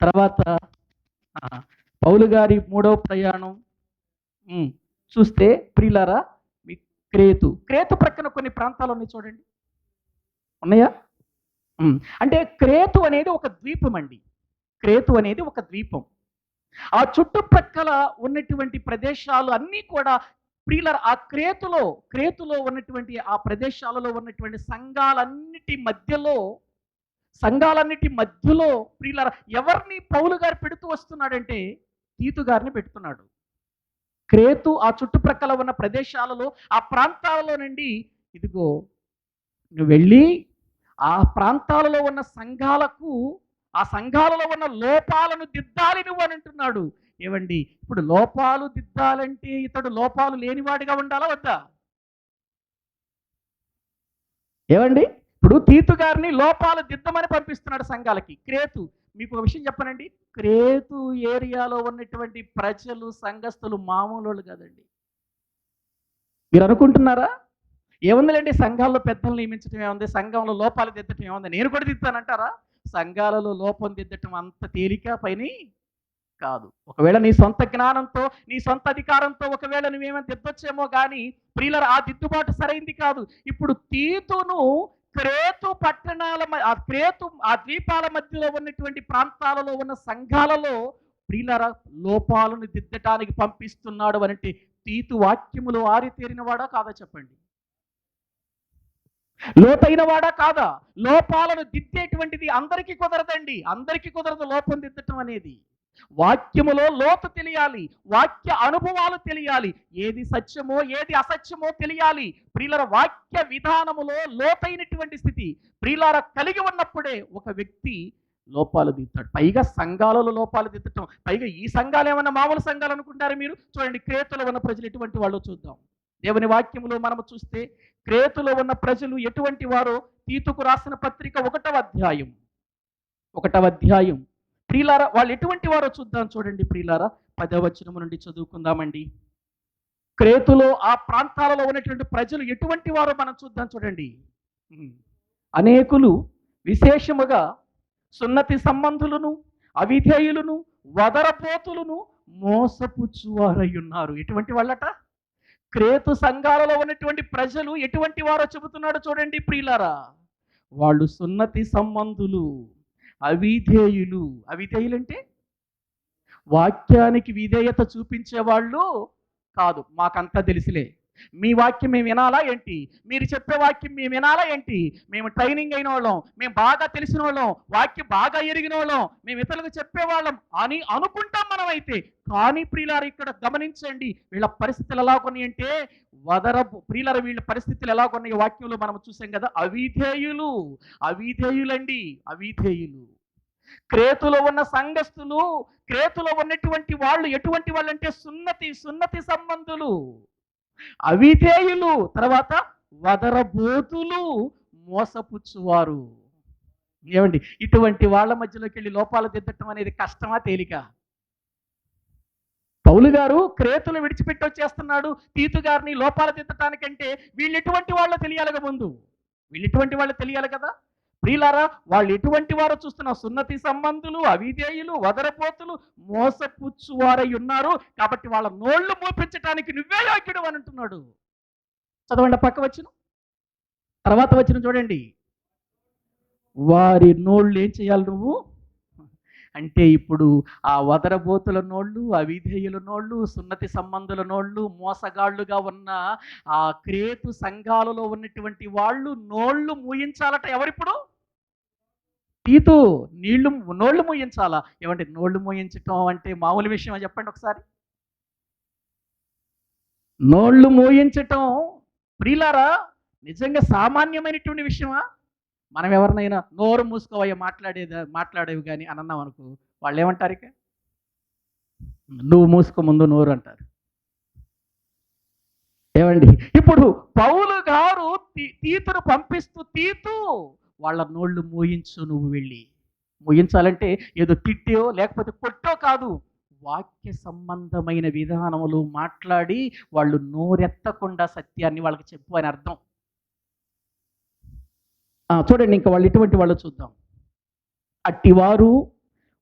తర్వాత పౌలు గారి 3వ ప్రయాణం చూస్తే ప్రియులారా, మీ క్రేతు ప్రక్కన కొన్ని ప్రాంతాలు ఉన్నాయి చూడండి, ఉన్నాయా? అంటే క్రేతు అనేది ఒక ద్వీపం అండి. క్రేతు అనేది ఒక ద్వీపం. ఆ చుట్టుప్రక్కల ఉన్నటువంటి ప్రదేశాలు అన్నీ కూడా ప్రియులారా, ఆ క్రేతులో ఉన్నటువంటి ఆ ప్రదేశాలలో ఉన్నటువంటి సంఘాలన్నిటి మధ్యలో ప్రియులారా ఎవరిని పౌలు గారు పెడుతూ వస్తున్నాడంటే తీతు గారిని పెడుతున్నాడు. క్రేతు ఆ చుట్టుప్రక్కల ఉన్న ప్రదేశాలలో, ఆ ప్రాంతాలలో నుండి ఇదిగో నువ్వు వెళ్ళి ఆ ప్రాంతాలలో ఉన్న సంఘాలకు, ఆ సంఘాలలో ఉన్న లోపాలను దిద్దాలి నువ్వు అని అంటున్నాడు. ఏమండి, ఇప్పుడు లోపాలు దిద్దాలంటే ఇతడు లోపాలు లేనివాడిగా ఉండాలా వద్దా? ఏమండి, ఇప్పుడు తీతు గారిని లోపాలు దిద్దమని పంపిస్తున్నాడు సంఘాలకి. మీకు ఒక విషయం చెప్పనండి, క్రేతు ఏరియాలో ఉన్నటువంటి ప్రజలు, సంఘస్థులు మామూలు వాళ్ళు కాదండి. మీరు అనుకుంటున్నారా? ఏముందిలేండి, సంఘాల్లో పెద్దలు నియమించడం ఏముంది, సంఘంలో లోపాలు దిద్దటం ఏముంది, నేను కూడా దిద్దానంటారా? సంఘాలలో లోపం దిద్దటం అంత తేలిక పని కాదు. ఒకవేళ నీ సొంత జ్ఞానంతో, నీ సొంత అధికారంతో ఒకవేళ నువ్వేమైనా దిద్దొచ్చేమో కానీ ప్రియులారా, ఆ దిద్దుబాటు సరైంది కాదు. ఇప్పుడు తీతును క్రేతు పట్టణాల, ఆ ద్వీపాల మధ్యలో ఉన్నటువంటి ప్రాంతాలలో ఉన్న సంఘాలలో ప్రియులారా లోపాలను దిద్దటానికి పంపిస్తున్నాడు అంటే తీతు వాక్యములు ఆరితేరిన వాడా కాదా చెప్పండి? లోతైన వాడా కాదా? లోపాలను దిద్దేటువంటిది అందరికీ కుదరదండి, అందరికీ కుదరదు లోపం దిద్దటం అనేది. వాక్యములో లోతు తెలియాలి, వాక్య అనుభవాలు తెలియాలి, ఏది సత్యమో ఏది అసత్యమో తెలియాలి. ప్రియులారా, వాక్య విధానములో లోతైనటువంటి స్థితి ప్రియులారా కలిగి ఉన్నప్పుడే ఒక వ్యక్తి లోపాలు దిద్దాడు. పైగా సంఘాలలో లోపాలు దిద్దటం, పైగా ఈ సంఘాలు ఏమన్నా మామూలు సంఘాలు అనుకుంటారు మీరు? చూడండి, క్రేతులో ఉన్న ప్రజలు ఎటువంటి వాళ్ళు చూద్దాం. దేవుని వాక్యములో మనము చూస్తే క్రేతులో ఉన్న ప్రజలు ఎటువంటి వారో తీతుకు రాసిన పత్రిక 1వ అధ్యాయం ప్రియులారా వాళ్ళు ఎటువంటి వారో చూద్దాం. చూడండి ప్రియులారా, 10వ వచనం నుండి చదువుకుందామండి. క్రేతులో ఆ ప్రాంతాలలో ఉన్నటువంటి ప్రజలు ఎటువంటి వారో మనం చూద్దాం. చూడండి, అనేకులు విశేషముగా సున్నతి సంబంధులను, అవిధేయులను, వదరపోతులను మోసపుచ్చువారై ఉన్నారు. ఎటువంటి వాళ్ళట? క్రేతు సంఘాలలో ఉన్నటువంటి ప్రజలు ఎటువంటి వారో చెబుతున్నాడో చూడండి ప్రియులారా. వాళ్ళు సున్నతి సంబంధులు, అవిధేయులు. అవిధేయులు అంటే వాక్యానికి విధేయత చూపించేవాళ్ళు కాదు. మాకంతా తెలుసులే, మీ వాక్యం మేము వినాలా ఏంటి, మీరు చెప్పే వాక్యం మేము వినాలా ఏంటి, మేము ట్రైనింగ్ అయిన వాళ్ళం, మేము బాగా తెలిసిన వాళ్ళం, వాక్యం బాగా ఎరిగిన వాళ్ళం, మేము ఇతరులకు చెప్పేవాళ్ళం అని అనుకుంటాం మనం అయితే. కానీ ప్రియులారు ఇక్కడ గమనించండి, వీళ్ళ పరిస్థితులు ఎలా కొన్ని అంటే ప్రియులారు వీళ్ళ పరిస్థితులు ఎలా కొన్ని వాక్యంలో మనం చూసాం కదా. అవిధేయులు, అవిధేయులండి, అవిధేయులు. క్రేతులో ఉన్న సంఘస్థులు, క్రేతులో ఉన్నటువంటి వాళ్ళు ఎటువంటి వాళ్ళు అంటే సున్నతి సంబంధులు, అవిధేయులు, తర్వాత వదరబోతులు, మోసపుచ్చువారు. ఏమండి, ఇటువంటి వాళ్ళ మధ్యలోకి వెళ్ళి లోపాలు దిద్దటం అనేది కష్టమా తేలిక? పౌలు గారు క్రేతులు విడిచిపెట్టి వచ్చేస్తున్నాడు తీతు గారిని లోపాలు దిద్దటానికంటే వీళ్ళు ఎటువంటి వాళ్ళో తెలియాలిగా ముందు, వీళ్ళు ఎటువంటి వాళ్ళు తెలియాలి కదా. ప్రియులారా, వాళ్ళు ఎటువంటి వారో చూస్తున్న సున్నతి సంబంధులు, అవిధేయులు, వదరపోతులు, మోసపుచ్చువారై ఉన్నారు. కాబట్టి వాళ్ళ నోళ్లు మోపించటానికి నువ్వే యోగ్యుడు అని అంటున్నాడు. చదవండి పక్క వచ్చిన తర్వాత వచ్చిన చూడండి. వారి నోళ్ళు ఏం చేయాలి నువ్వు అంటే, ఇప్పుడు ఆ వదరబోతుల నోళ్ళు, అవిధేయుల నోళ్ళు, సున్నతి సంబంధుల నోళ్ళు, మోసగాళ్ళుగా ఉన్న ఆ క్రేతు సంఘాలలో ఉన్నటువంటి వాళ్ళు నోళ్ళు మూయించాలట. ఎవరిప్పుడు? తీతు నోళ్ళు మూయించాలా? ఏమంటే నోళ్ళు మూయించటం అంటే మామూలు విషయం చెప్పండి ఒకసారి. నోళ్ళు మూయించటం ప్రియులారా నిజంగా సామాన్యమైనటువంటి విషయమా? మనం ఎవరినైనా నోరు మూసుకోవయ్యా మాట్లాడేవి కానీ అని అన్నాం అనుకో, వాళ్ళు ఏమంటారు? ఇక నువ్వు మూసుకో ముందు నోరు అంటారు. ఏమండి, ఇప్పుడు పౌలు గారు తీతును పంపిస్తూ, తీతు వాళ్ళ నోళ్ళు మూయించు, నువ్వు వెళ్ళి మూయించాలంటే ఏదో తిట్టో లేకపోతే కొట్టో కాదు, వాక్య సంబంధమైన విధానములు మాట్లాడి వాళ్ళు నోరెత్తకుండా సత్యాన్ని వాళ్ళకి చెప్పు అని అర్థం. చూడండి, ఇంకా వాళ్ళు ఎటువంటి వాళ్ళు చూద్దాం. అట్టివారు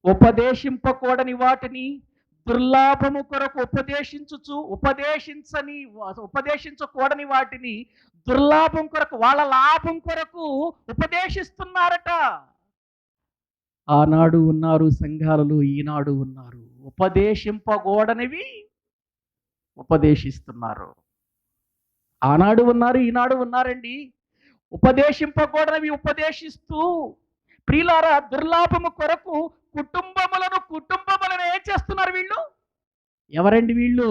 ఉపదేశింపకూడని వాటిని దుర్లాభము కొరకు ఉపదేశించకూడని వాటిని దుర్లాభం కొరకు, వాళ్ళ లాభం కొరకు ఉపదేశిస్తున్నారట. ఆనాడు ఉన్నారు సంఘాలలో, ఈనాడు ఉన్నారు. ఉపదేశింపకూడనివి ఉపదేశిస్తున్నారు. ఆనాడు ఉన్నారు, ఈనాడు ఉన్నారండి. ఉపదేశింపకూడనివి ఉపదేశిస్తూ ప్రియులారా దుర్లాభము కొరకు కుటుంబములను ఏం చేస్తున్నారు వీళ్ళు? ఎవరండి వీళ్ళు?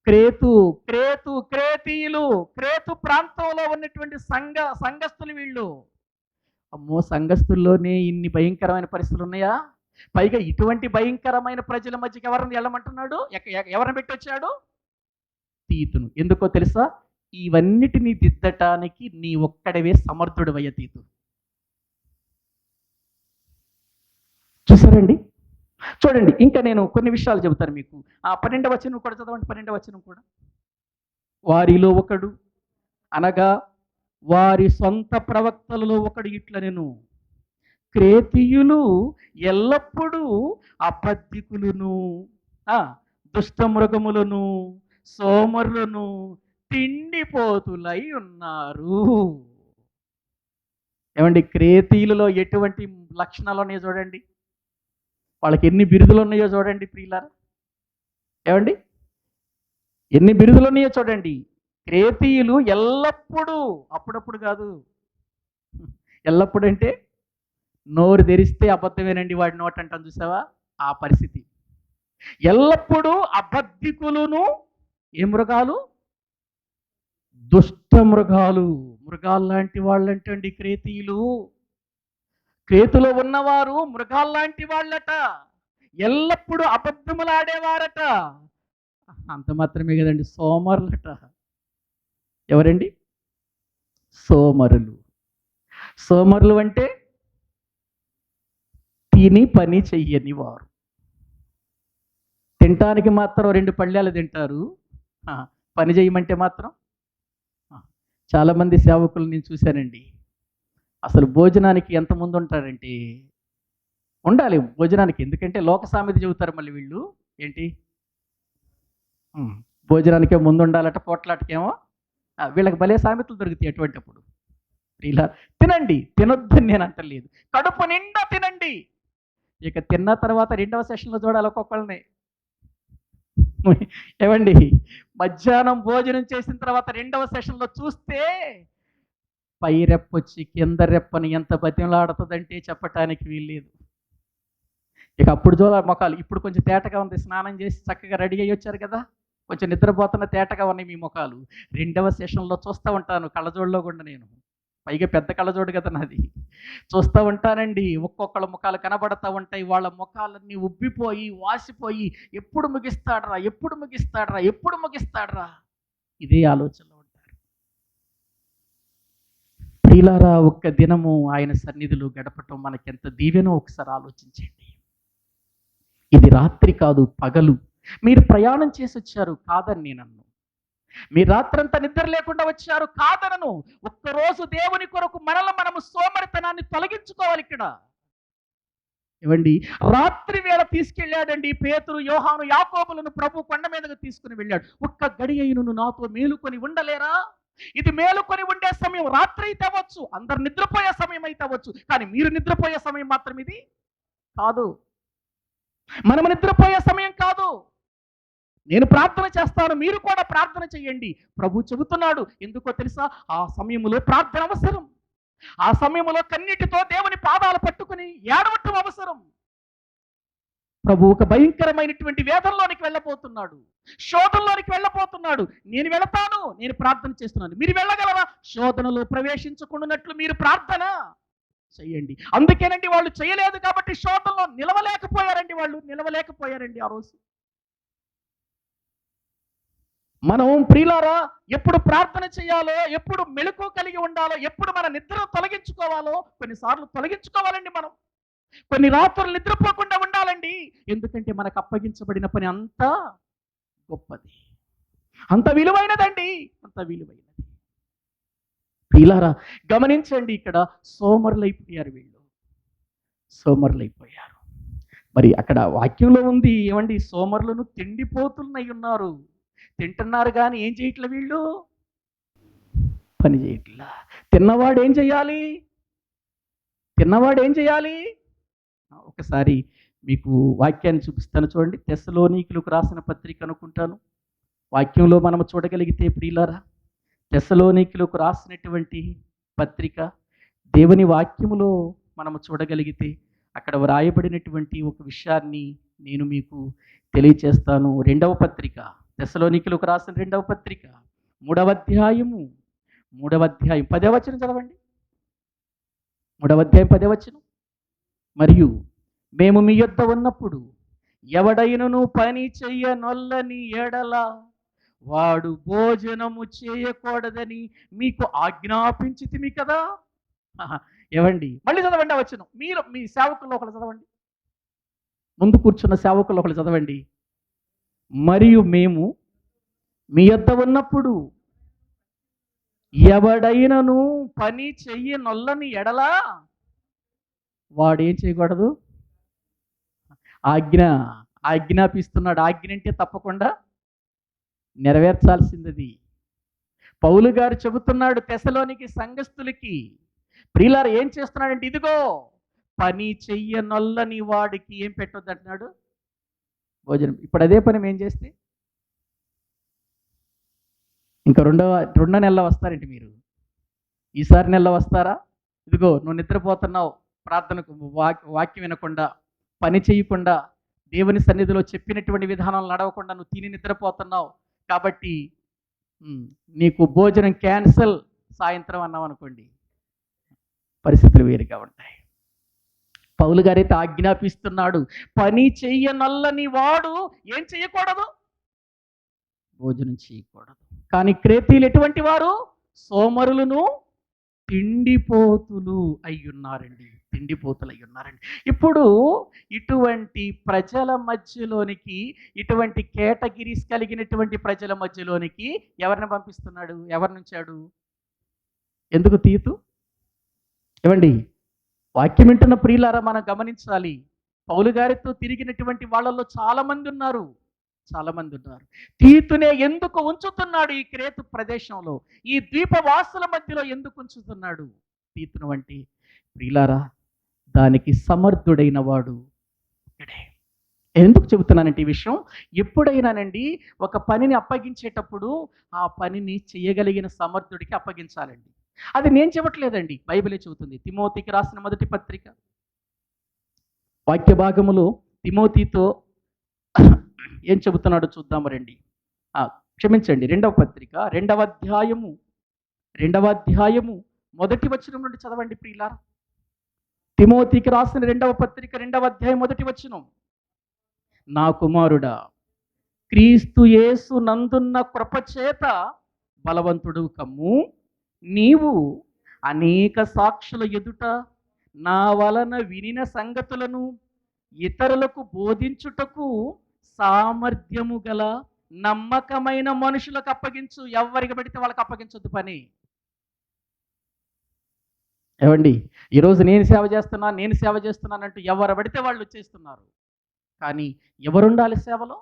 క్రేతీయులు, క్రేతు ప్రాంతంలో ఉన్నటువంటి సంఘస్థులు వీళ్ళు. అమ్మో, సంఘస్థుల్లోనే ఇన్ని భయంకరమైన పరిస్థితులు ఉన్నాయా? పైగా ఇటువంటి భయంకరమైన ప్రజల మధ్యకి ఎవరిని వెళ్ళమంటున్నాడు? ఎవరిని పెట్టొచ్చాడు? తీతును. ఎందుకో తెలుసా? ఇవన్నిటినీ దిద్దటానికి నీ ఒక్కడవే సమర్థుడవయ్య తీతు. చూసారండి? చూడండి, ఇంకా నేను కొన్ని విషయాలు చెబుతాను మీకు. 12వ వచనం కూడా చదవండి. 12వ వచనం కూడా. వారిలో ఒకడు అనగా వారి సొంత ప్రవక్తలలో ఒకడు ఇట్లా, నేను క్రేతీయులు ఎల్లప్పుడూ అబద్ధికులను, దుష్టమృగములను, సోమరులను, తిండిపోతులై ఉన్నారు. ఏమండి, క్రేతీయులలో ఎటువంటి లక్షణాలు ఉన్నాయో చూడండి, వాళ్ళకి ఎన్ని బిరుదులు ఉన్నాయో చూడండి ప్రియులారా. ఏమండి, ఎన్ని బిరుదులు ఉన్నాయో చూడండి. క్రేతీయులు ఎల్లప్పుడూ, అప్పుడప్పుడు కాదు, ఎల్లప్పుడు అంటే నోరు తెరిస్తే అబద్ధమేనండి వాడి నోట అంటాను, చూసావా ఆ పరిస్థితి. ఎల్లప్పుడూ అబద్ధికులను, ఏ మృగాలు? దుష్ట మృగాలు లాంటి వాళ్ళంటే అండి క్రేతీయులు. క్రేతులో ఉన్నవారు మృగాల్లాంటి వాళ్ళట, ఎల్లప్పుడూ అబద్ధములాడేవారట. అంత మాత్రమే కదండి, సోమరులట. ఎవరండి? సోమరులు అంటే తిని పని చెయ్యని వారు. తినటానికి మాత్రం 2 పళ్ళాలు తింటారు, పని చేయమంటే మాత్రం. చాలామంది సేవకులు నేను చూశానండి, అసలు భోజనానికి ఎంతమంది ఉంటారంటే, ఉండాలి భోజనానికి, ఎందుకంటే లోక సామెత చెబుతారు మళ్ళీ వీళ్ళు. ఏంటి? భోజనానికే ముందు ఉండాలట, పోట్లాటకేమో వీళ్ళకి భలే సామెతలు దొరుకుతాయి అటువంటిప్పుడు. ఇలా తినండి, తినొద్దని నేను అంటలేదు, కడుపు నిండా తినండి. ఇక తిన్న తర్వాత రెండవ సెషన్లో చూడాలి ఒక్కొక్కళ్ళని. ఏమండి, మధ్యాహ్నం భోజనం చేసిన తర్వాత రెండవ సెషన్లో చూస్తే పై రెప్పొచ్చి కింద రెప్పని ఎంత బతిమలాడుతుందంటే చెప్పటానికి వీల్లేదు. ఇక అప్పుడు చూడాలి మొఖాలు. ఇప్పుడు కొంచెం తేటగా ఉంది, స్నానం చేసి చక్కగా రెడీ అయ్యి వచ్చారు కదా, కొంచెం నిద్రపోతున్న తేటగా ఉన్నాయి మీ ముఖాలు. రెండవ సెషన్లో చూస్తూ ఉంటాను, కళ్ళజోడులో కూడా నేను, పైగా పెద్ద కళ్ళజోడు కదా నాది, చూస్తూ ఉంటానండి. ఒక్కొక్కళ్ళ ముఖాలు కనబడతా ఉంటాయి. వాళ్ళ ముఖాలన్నీ ఉబ్బిపోయి వాసిపోయి ఎప్పుడు ముగిస్తాడరా, ఎప్పుడు ముగిస్తాడరా, ఎప్పుడు ముగిస్తాడరా, ఇదే ఆలోచనలో ఉంటారు. ప్రియులారా, ఒక్క దినము ఆయన సన్నిధిలో గడపటం మనకెంత దీవెనో ఒకసారి ఆలోచించండి. ఇది రాత్రి కాదు, పగలు. మీరు ప్రయాణం చేసి వచ్చారు కాదని నేనన్ను, మీరు రాత్రంతా నిద్ర లేకుండా వచ్చారు కాదనను. ఒక్కరోజు దేవుని కొరకు మనము సోమరితనాన్ని తొలగించుకోవాలి. ఇక్కడ ఏమండి, రాత్రి వేళ తీసుకెళ్ళాడండి పేతురు, యోహాను, యాకోబులను ప్రభు కొండ మీదకు తీసుకుని వెళ్ళాడు. ఒక్క గడి అయినను నాతో మేలుకొని ఉండలేరా? ఇది మేలుకొని ఉండే సమయం రాత్రి అయితే అవ్వచ్చు, అందరు నిద్రపోయే సమయం అయితే అవ్వచ్చు, కానీ మీరు నిద్రపోయే సమయం మాత్రం ఇది కాదు. మనము నిద్రపోయే సమయం కాదు. నేను ప్రార్థన చేస్తాను, మీరు కూడా ప్రార్థన చేయండి. ప్రభు చెబుతున్నాడు, ఎందుకో తెలుసా? ఆ సమయంలో ప్రార్థన అవసరం. ఆ సమయంలో కన్నీటితో దేవుని పాదాలు పట్టుకుని ఏడవటం అవసరం. ప్రభు ఒక భయంకరమైనటువంటి వేదనలోనికి వెళ్ళబోతున్నాడు, శోధనలోనికి వెళ్ళబోతున్నాడు. నేను వెళతాను, నేను ప్రార్థన చేస్తున్నాను, మీరు వెళ్ళగలరా? శోధనలో ప్రవేశించకుండానట్లు మీరు ప్రార్థన చెయ్యండి. అందుకేనండి వాళ్ళు చేయలేదు కాబట్టి శోధనలో నిలవలేకపోయారండి, వాళ్ళు నిలవలేకపోయారండి ఆ రోజు. మనం ప్రియులారా, ఎప్పుడు ప్రార్థన చేయాలో, ఎప్పుడు మెళుకు కలిగి ఉండాలో, ఎప్పుడు మన నిద్ర తొలగించుకోవాలో కొన్నిసార్లు తొలగించుకోవాలండి. మనం కొన్ని రాత్రులు నిద్రపోకుండా ఉండాలండి. ఎందుకంటే మనకు అప్పగించబడిన పని అంత గొప్పది, అంత విలువైనదండి, అంత విలువైనది. ప్రియులారా, గమనించండి, ఇక్కడ సోమరులైపోయారు వీళ్ళు, సోమరులైపోయారు. మరి అక్కడ వాక్యంలో ఉంది ఏమండి, సోమరులను తిండిపోతులై ఉన్నారు. తింటున్నారు కానీ ఏం చేయట్లే వీళ్ళు, పని చేయట్లా. తిన్నవాడు ఏం చేయాలి? తిన్నవాడు ఏం చేయాలి? ఒకసారి మీకు వాక్యాన్ని చూపిస్తాను, చూడండి. తెస్సలోనికీయులకు రాసిన పత్రిక అనుకుంటాను. వాక్యంలో మనం చూడగలిగితే ప్రియులారా, తెస్సలోనికీయులకు రాసినటువంటి పత్రిక దేవుని వాక్యములో మనము చూడగలిగితే అక్కడ వ్రాయబడినటువంటి ఒక విషయాన్ని నేను మీకు తెలియచేస్తాను. రెండవ పత్రిక, తెస్సలోనికీయులకు రాసిన రెండవ పత్రిక, 3వ అధ్యాయము 10వ వచనం చదవండి. 3వ అధ్యాయం 10వ వచనం. మరియు మేము మీ యొద్ద ఉన్నప్పుడు ఎవడైనను పని చెయ్యనొల్లని ఎడల వాడు భోజనము చేయకూడదని మీకు ఆజ్ఞాపించితిమి కదా. ఏవండి, మళ్ళీ చదవండి ఆ వచనం. మీరు మీ సేవకుల్లో ఒకరు చదవండి, ముందు కూర్చున్న సేవకుల్లో ఒకరు చదవండి. మరియు మేము మీ యొద్ద ఉన్నప్పుడు ఎవడైనను పని చెయ్యనొల్లని ఎడల వాడేం చేయకూడదు? ఆజ్ఞాపిస్తున్నాడు. ఆజ్ఞ అంటే తప్పకుండా నెరవేర్చాల్సింది. పౌలు గారు చెబుతున్నాడు తెస్సలోనికి సంఘస్థులకి, ప్రియులారా ఏం చేస్తున్నాడంటే, ఇదిగో పని చెయ్యనొల్లని వాడికి ఏం పెట్టొద్దు అంటున్నాడు? భోజనం. ఇప్పుడు అదే పని మేము చేస్తే ఇంకా రెండో నెలలో వస్తారేంటి మీరు? ఈసారి నెలలో వస్తారా? ఇదిగో నువ్వు నిద్రపోతున్నావు, ప్రార్థనకు వాక్యం వినకుండా, పని చేయకుండా, దేవుని సన్నిధిలో చెప్పినటువంటి విధానాలు నడవకుండా నువ్వు తిని నిద్రపోతున్నావు కాబట్టి నీకు భోజనం క్యాన్సల్ సాయంత్రం అన్నాం అనుకోండి, పరిస్థితులు వేరుగా ఉంటాయి. పౌలు గారైతే ఆజ్ఞాపిస్తున్నాడు, పని చెయ్యనల్లని వాడు ఏం చేయకూడదు? భోజనం చేయకూడదు. కానీ క్రేతీయులు ఎటువంటి వారు? సోమరులను తిండిపోతులు అయ్యున్నారండి, తిండిపోతులు అయ్యున్నారండి. ఇప్పుడు ఇటువంటి ప్రజల మధ్యలోనికి, ఇటువంటి కేటగిరీస్ కలిగినటువంటి ప్రజల మధ్యలోనికి ఎవరిని పంపిస్తున్నాడు? ఎవరిని ఉంచాడు? ఎందుకు తీతు? ఏమండి, వాక్యం వింటున్న ప్రియులారా మనం గమనించాలి. పౌలు గారితో తిరిగినటువంటి వాళ్ళల్లో చాలా మంది ఉన్నారు. చాలా మంది ఉన్నారు. తీతునే ఎందుకు ఉంచుతున్నాడు ఈ క్రేతు ప్రదేశంలో, ఈ ద్వీపవాసుల మధ్యలో ఎందుకు ఉంచుతున్నాడు తీతును అంటే, ప్రియులారా, దానికి సమర్థుడైన వాడు ఇక్కడే. ఎందుకు చెబుతున్నానంటే ఈ విషయం, ఎప్పుడైనానండి ఒక పనిని అప్పగించేటప్పుడు ఆ పనిని చేయగలిగిన సమర్థుడికి అప్పగించాలండి. అది నేను చెప్పట్లేదండి, బైబిలే చెబుతుంది. తిమోతికి రాసిన మొదటి పత్రిక వాక్య భాగములో తిమోతితో ఏం చెబుతున్నాడో చూద్దాము రండి. క్షమించండి, రెండవ అధ్యాయము మొదటి వచనం నుండి చదవండి ప్రియులారా. తిమోతికి రాసిన రెండవ పత్రిక 2వ అధ్యాయం మొదటి వచనం. నా కుమారుడా, క్రీస్తు యేసు నందున్న కృపచేత బలవంతుడు కమ్ము. నీవు అనేక సాక్షుల ఎదుట నా వలన వినిన సంగతులను ఇతరులకు బోధించుటకు సామర్థ్యము గల నమ్మకమైన మనుషులకు అప్పగించు. ఎవరికి పడితే వాళ్ళకి అప్పగించొద్దు పని. ఏమండి, ఈరోజు నేను సేవ చేస్తున్నానంటూ ఎవరు పడితే వాళ్ళు వచ్చేస్తున్నారు. కానీ ఎవరుండాలి సేవలో?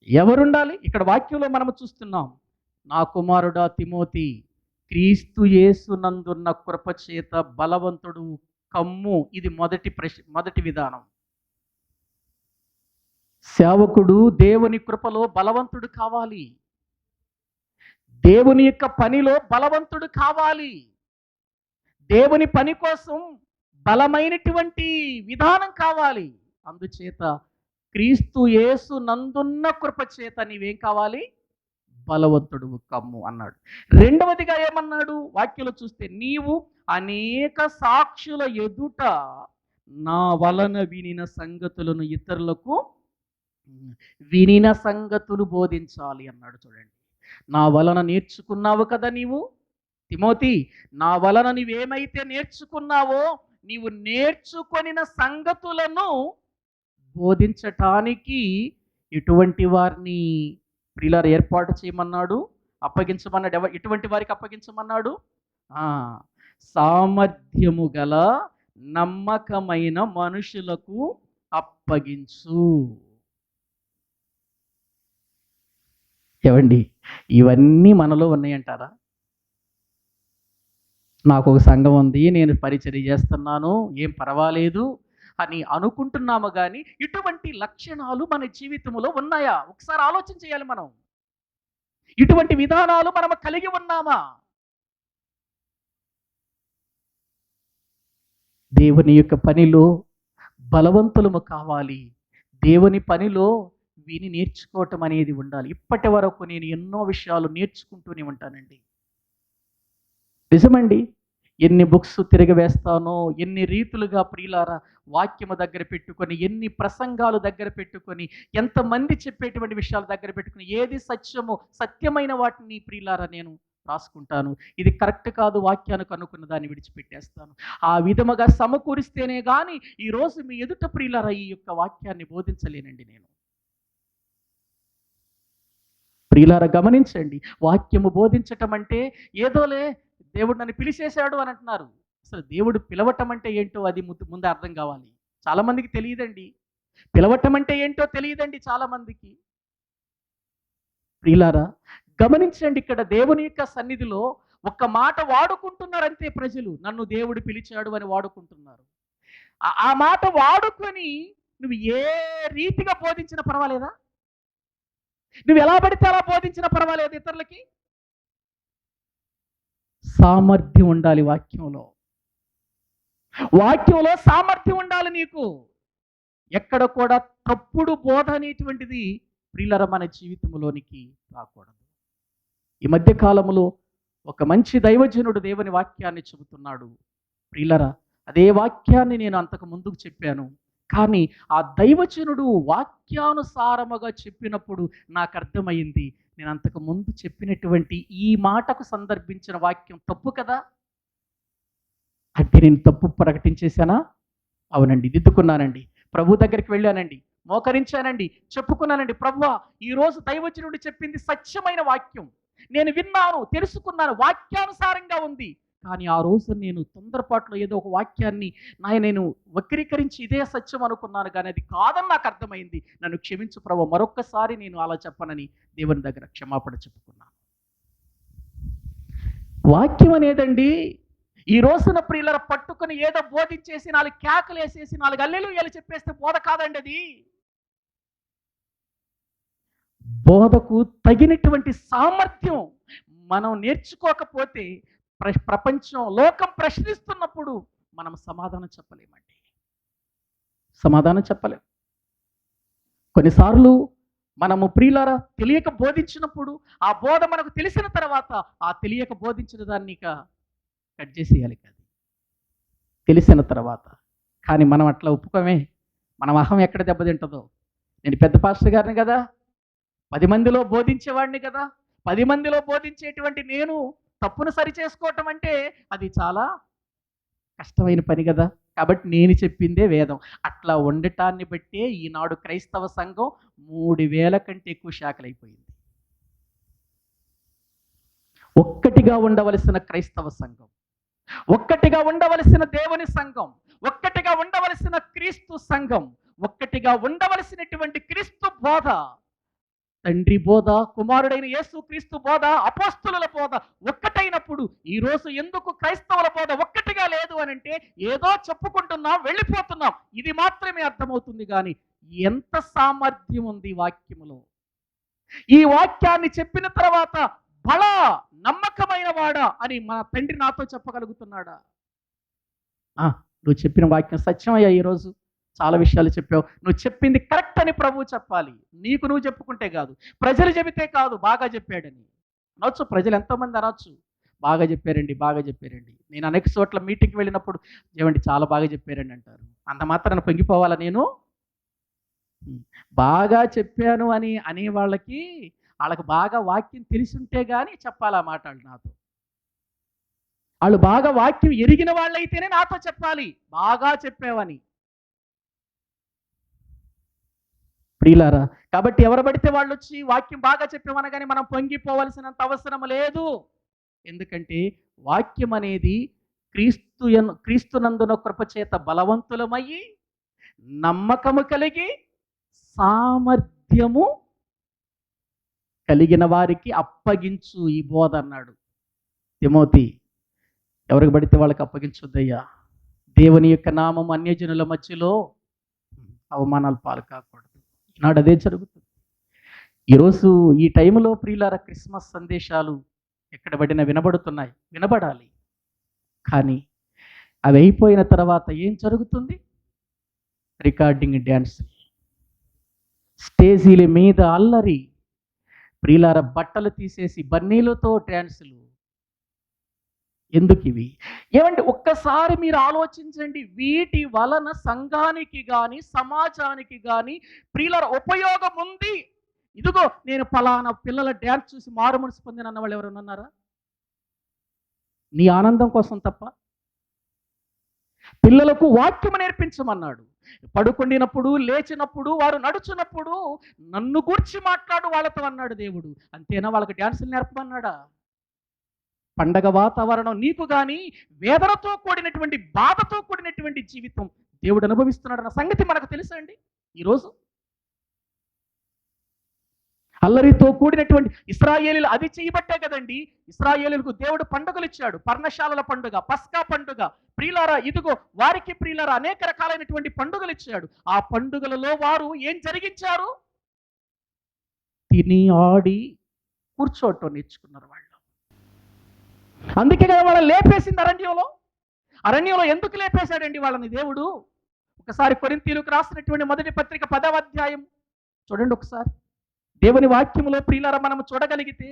ఎవరుండాలి? ఇక్కడ వాక్యంలో మనము చూస్తున్నాం, నా కుమారుడా తిమోతి, క్రీస్తు యేసు నందున్న కృపచేత బలవంతుడు కమ్ము. ఇది మొదటి విధానం. సేవకుడు దేవుని కృపలో బలవంతుడు కావాలి. దేవుని యొక్క పనిలో బలవంతుడు కావాలి. దేవుని పని కోసం బలమైనటువంటి విధానం కావాలి. అందుచేత క్రీస్తు యేసు నందున్న కృపచేత నీవేం కావాలి? బలవంతుడు కమ్ము అన్నాడు. రెండవదిగా ఏమన్నాడు వాక్యంలో చూస్తే, నీవు అనేక సాక్షుల ఎదుట నా వలన వినిన సంగతులను ఇతరులకు వినిన సంగతులు బోధించాలి అన్నాడు. చూడండి, నా వలన నేర్చుకున్నావు కదా నీవు తిమోతి, నా వలన నీవేమైతే నేర్చుకున్నావో, నీవు నేర్చుకొనిన సంగతులను బోధించటానికి ఎటువంటి వారిని ప్రియులారా ఏర్పాటు చేయమన్నాడు, అప్పగించమన్నాడు. ఎటువంటి వారికి అప్పగించమన్నాడు? సామర్థ్యము గల నమ్మకమైన మనుషులకు అప్పగించు. ఏవండి, ఇవన్నీ మనలో ఉన్నాయంటారా? నాకు ఒక సంఘం ఉంది, నేను పరిచర్య చేస్తున్నాను, ఏం పర్వాలేదు అని అనుకుంటున్నాము. కానీ ఇటువంటి లక్షణాలు మన జీవితంలో ఉన్నాయా? ఒకసారి ఆలోచన చేయాలి మనం. ఇటువంటి విధానాలు మనం కలిగి ఉన్నామా? దేవుని యొక్క పనిలో బలవంతులము కావాలి. దేవుని పనిలో విని నేర్చుకోవటం అనేది ఉండాలి. ఇప్పటి వరకు నేను ఎన్నో విషయాలు నేర్చుకుంటూనే ఉంటానండి. నిజమండి, ఎన్ని బుక్స్ తిరగవేస్తానో, ఎన్ని రీతులుగా ప్రియులారా వాక్యము దగ్గర పెట్టుకొని, ఎన్ని ప్రసంగాలు దగ్గర పెట్టుకొని, ఎంతమంది చెప్పేటువంటి విషయాలు దగ్గర పెట్టుకొని, ఏది సత్యమైన వాటిని ప్రియులారా నేను రాసుకుంటాను. ఇది కరెక్ట్ కాదు, వాక్యానికి అనుకున్న దాన్ని విడిచిపెట్టేస్తాను. ఆ విధముగా సమకూరిస్తేనే కానీ ఈరోజు మీ ఎదుట ప్రియులారా ఈ యొక్క వాక్యాన్ని బోధించలేనండి నేను. ప్రియులారా గమనించండి, వాక్యము బోధించటం అంటే ఏదోలే దేవుడు నన్ను పిలిచేశాడు అని అంటున్నారు. అసలు దేవుడు పిలవటం అంటే ఏంటో అది ముందు అర్థం కావాలి. చాలామందికి తెలియదండి. పిలవటం అంటే ఏంటో తెలియదండి చాలామందికి. ప్రియులారా గమనించండి, ఇక్కడ దేవుని యొక్క సన్నిధిలో ఒక్క మాట వాడుకుంటున్నారంతే ప్రజలు. నన్ను దేవుడు పిలిచాడు అని వాడుకుంటున్నారు. ఆ మాట వాడుకొని నువ్వు ఏ రీతిగా బోధించినా పర్వాలేదా? నువ్వు ఎలా పడితే అలా బోధించినా పర్వాలేదు ఇతరులకి. సామర్థ్యం ఉండాలి వాక్యంలో. వాక్యంలో సామర్థ్యం ఉండాలి నీకు. ఎక్కడ కూడా తప్పుడు బోధ అనేటువంటిది ప్రియులారా మన జీవితంలోనికి రాకూడదు. ఈ మధ్య కాలంలో ఒక మంచి దైవజనుడు దేవుని వాక్యాన్ని చెబుతున్నాడు. ప్రియులారా అదే వాక్యాన్ని నేను అంతకు ముందుకు చెప్పాను. కానీ ఆ దైవజనుడు వాక్యానుసారముగా చెప్పినప్పుడు నాకు అర్థమైంది, నేను అంతకు ముందు చెప్పినటువంటి ఈ మాటకు సందర్భించిన వాక్యం తప్పు కదా. అంటే నేను తప్పు ప్రకటించేశానా? అవునండి, దిద్దుకున్నానండి. ప్రభు దగ్గరికి వెళ్ళానండి, మోకరించానండి, చెప్పుకున్నానండి, ప్రభువా ఈరోజు దైవజనుడు చెప్పింది సత్యమైన వాక్యం, నేను విన్నాను, తెలుసుకున్నాను, వాక్యానుసారంగా ఉంది, కానీ ఆ రోజు నేను తొందరపాటులో ఏదో ఒక వాక్యాన్ని నేను వక్రీకరించి ఇదే సత్యం అనుకున్నాను, కానీ అది కాదని నాకు అర్థమైంది. నన్ను క్షమించు ప్రభు, మరొక్కసారి నేను అలా చెప్పనని దేవుని దగ్గర క్షమాపణ చెప్పుకున్నాను. వాక్యం అనేదండి ఈ రోజున ప్రియులర పట్టుకొని ఏదో బోధించేసి 4 కేకలు వేసేసి 4 హల్లెలూయాలు చెప్పేస్తే బోధ కాదండి అది. బోధకు తగినటువంటి సామర్థ్యం మనం నేర్చుకోకపోతే ప్రపంచం, లోకం ప్రశ్నిస్తున్నప్పుడు మనం సమాధానం చెప్పలేమండి. సమాధానం చెప్పలేం. కొన్నిసార్లు మనము ప్రియులారా తెలియక బోధించినప్పుడు ఆ బోధ మనకు తెలిసిన తర్వాత ఆ తెలియక బోధించిన దాన్ని కట్ చేసేయాలి కాదు, తెలిసిన తర్వాత. కానీ మనం అట్లా ఒప్పుకోమే. మనం అహం ఎక్కడ దెబ్బతింటుందో. నేను పెద్ద పాస్టర్ గారిని కదా, 10 మందిలో బోధించేవాడిని కదా, 10 మందిలో బోధించేటువంటి నేను తప్పును సరి చేసుకోవటం అంటే అది చాలా కష్టమైన పని కదా. కాబట్టి నేను చెప్పిందే వేదం. అట్లా ఉండటాన్ని బట్టే ఈనాడు క్రైస్తవ సంఘం 3000 కంటే ఎక్కువ శాఖలైపోయింది. ఒక్కటిగా ఉండవలసిన క్రైస్తవ సంఘం, ఒక్కటిగా ఉండవలసిన దేవుని సంఘం, ఒక్కటిగా ఉండవలసిన క్రీస్తు సంఘం, ఒక్కటిగా ఉండవలసినటువంటి క్రీస్తు బోధ, తండ్రి బోధ, కుమారుడైన యేసు క్రీస్తు బోధ, అపోస్తుల బోధ ఒక్కటైనప్పుడు ఈరోజు ఎందుకు క్రైస్తవుల బోధ ఒక్కటిగా లేదు అని అంటే, ఏదో చెప్పుకుంటున్నాం, వెళ్ళిపోతున్నాం, ఇది మాత్రమే అర్థమవుతుంది. కానీ ఎంత సామర్థ్యం ఉంది వాక్యములో. ఈ వాక్యాన్ని చెప్పిన తర్వాత బలా నమ్మకమైన వాడా అని మన తండ్రి నాతో చెప్పగలుగుతున్నాడా? నువ్వు చెప్పిన వాక్యం సత్యమయ్యా, ఈరోజు చాలా విషయాలు చెప్పావు, నువ్వు చెప్పింది కరెక్ట్ అని ప్రభువు చెప్పాలి. నీకు నువ్వు చెప్పుకుంటే కాదు, ప్రజలు చెబితే కాదు బాగా చెప్పాడని అనొచ్చు. ప్రజలు ఎంతోమంది అనొచ్చు, బాగా చెప్పారండి, బాగా చెప్పారండి. నేను అనేక చోట్ల మీటింగ్కి వెళ్ళినప్పుడు ఏమండి చాలా బాగా చెప్పారండి అంటారు. అంత మాత్రాన పొంగిపోవాలా నేను? బాగా చెప్పాను అని అనే వాళ్ళకి బాగా వాక్యం తెలిసుంటే కానీ చెప్పాలా మాటలు నాతో. వాళ్ళు బాగా వాక్యం ఎరిగిన వాళ్ళైతేనే నాతో చెప్పాలి బాగా చెప్పావని. ప్రియులారా, కాబట్టి ఎవరు పడితే వాళ్ళు వచ్చి వాక్యం బాగా చెప్పామనగానే మనం పొంగిపోవలసినంత అవసరం లేదు. ఎందుకంటే వాక్యం అనేది క్రీస్తునందున కృపచేత బలవంతులమయ్యి నమ్మకము కలిగి సామర్థ్యము కలిగిన వారికి అప్పగించు ఈ బోధ అన్నాడు. తిమోతి, ఎవరికి పడితే వాళ్ళకి అప్పగించొద్దయ్యా. దేవుని యొక్క నామం అన్యజనుల మధ్యలో అవమానాలు పాలు కాకూడదు. ఈనాడు అదే జరుగుతుంది. ఈరోజు ఈ టైంలో ప్రియులారా క్రిస్మస్ సందేశాలు ఎక్కడ పడినా వినబడుతున్నాయి, వినబడాలి. కానీ అవి అయిపోయిన తర్వాత ఏం జరుగుతుంది? రికార్డింగ్ డ్యాన్స్, స్టేజీల మీద అల్లరి, ప్రియులారా బట్టలు తీసేసి బన్నీలతో డ్యాన్సులు. ఎందుకు ఇవి? ఏమంటే ఒక్కసారి మీరు ఆలోచించండి. వీటి వలన సంఘానికి కానీ సమాజానికి కానీ ప్రియులారా ఉపయోగం ఉంది. ఇదిగో నేను ఫలానా పిల్లల డ్యాన్స్ చూసి మారు మనసు పొందిన అన్న వాళ్ళు ఎవరైనా ఉన్నారా? నీ ఆనందం కోసం తప్ప. పిల్లలకు వాక్యం నేర్పించమన్నాడు. పడుకుండినప్పుడు, లేచినప్పుడు, వారు నడుచున్నప్పుడు నన్ను గూర్చి మాట్లాడు వాళ్ళతో అన్నాడు దేవుడు. అంతేనా? వాళ్ళకి డ్యాన్సులు నేర్పమన్నాడా? పండగ వాతావరణం నీకు కానీ వేదనతో కూడినటువంటి, బాధతో కూడినటువంటి జీవితం దేవుడు అనుభవిస్తున్నాడన్న సంగతి మనకు తెలుసండి. ఈరోజు అల్లరితో కూడినటువంటి ఇశ్రాయేలీలు అది చేయబట్టే కదండి ఇశ్రాయేలీలకు దేవుడు పండుగలు ఇచ్చాడు. పర్ణశాలల పండుగ, పస్కా పండుగ. ప్రియులారా ఇదిగో వారికి ప్రియులారా అనేక రకాలైనటువంటి పండుగలు ఇచ్చాడు. ఆ పండుగలలో వారు ఏం జరిగించారు? తిని ఆడి కూర్చోటం నేర్చుకున్నారు వాళ్ళు. అందుకే కదా వాళ్ళని లేపేసింది అరణ్యంలో ఎందుకు లేపేశాడండి వాళ్ళని దేవుడు? ఒకసారి కొరింథీయులకు రాసినటువంటి మొదటి పత్రిక 10వ అధ్యాయం చూడండి ఒకసారి. దేవుని వాక్యములో ప్రియులారా మనం చూడగలిగితే,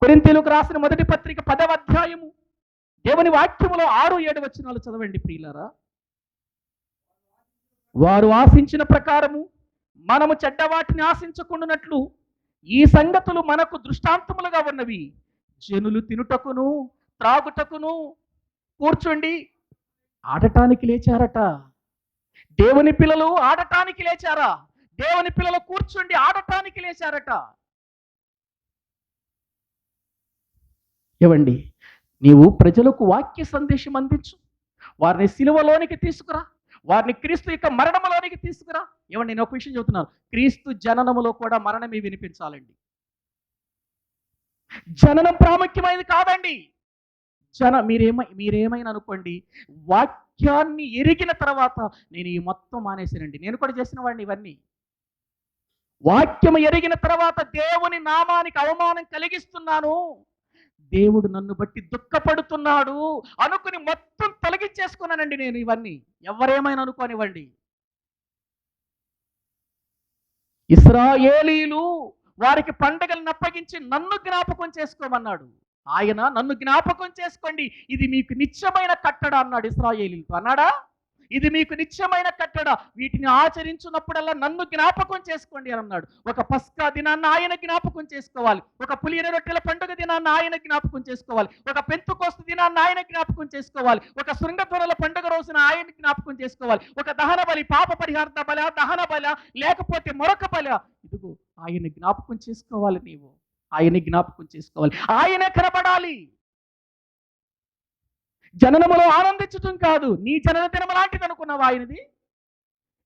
కొరింథీయులకు రాసిన మొదటి పత్రిక 10వ అధ్యాయము దేవుని వాక్యములో 6-7 వచనాలు చదవండి ప్రియులారా. వారు ఆశించిన ప్రకారము మనము చెడ్డవాటిని ఆశించకుండానట్లు ఈ సంగతులు మనకు దృష్టాంతములుగా ఉన్నవి. జనులు తినుటకును త్రాగుటకును కూర్చుండి ఆడటానికి లేచారట. దేవుని పిల్లలు ఆడటానికి లేచారా? దేవుని పిల్లలు కూర్చుండి ఆడటానికి లేచారట. ఏవండి, నీవు ప్రజలకు వాక్య సందేశం అందించు, వారిని సిలువలోనికి తీసుకురా, వారిని క్రీస్తు యొక్క మరణంలోనికి తీసుకురా. ఏమండి, నేను ఒక విషయం చెబుతున్నాను, క్రీస్తు జననములో కూడా మరణమే వినిపించాలండి. జననం ప్రాముఖ్యమైనది కాదండి. మీరేమైనా అనుకోండి, వాక్యాన్ని ఎరిగిన తర్వాత నేను ఈ మొత్తం మానేసానండి. నేను కూడా చేసిన వాడిని ఇవన్నీ. వాక్యం ఎరిగిన తర్వాత దేవుని నామానికి అవమానం కలిగిస్తున్నాను, దేవుడు నన్ను బట్టి దుఃఖపడుతున్నాడు అనుకుని మొత్తం తొలగించేసుకున్నానండి నేను ఇవన్నీ. ఎవరేమైనా అనుకోనివ్వండి. ఇశ్రాయేలీలు వారికి పండగలను అప్పగించి నన్ను జ్ఞాపకం చేసుకోమన్నాడు. ఆయన నన్ను జ్ఞాపకం చేసుకోండి, ఇది మీకు నిత్యమైన కట్టడ అన్నాడు ఇశ్రాయేలీలతో. అన్నాడా? ఇది మీకు నిత్యమైన కట్టడ, వీటిని ఆచరించున్నప్పుడల్లా నన్ను జ్ఞాపకం చేసుకోండి అని అన్నాడు. ఒక పస్కా దినాన్ని ఆయన జ్ఞాపకం చేసుకోవాలి, ఒక పులియన రొట్టెల పండుగ దినాన్ని ఆయన జ్ఞాపకం చేసుకోవాలి, ఒక పెంతుకోస్తు దినాన్ని ఆయన జ్ఞాపకం చేసుకోవాలి, ఒక శృంగత్వరల పండుగ రోజున ఆయన జ్ఞాపకం చేసుకోవాలి, ఒక దహన బలి, పాప పరిహార్థ బల, దహన బల, లేకపోతే మరొక బల. ఇదిగో ఆయన జ్ఞాపకం చేసుకోవాలి. నీవు ఆయన జ్ఞాపకం చేసుకోవాలి, ఆయనే కనబడాలి. జననములో ఆనందించటం కాదు. నీ జనన దినము లాంటిది అనుకున్నావా ఆయనది?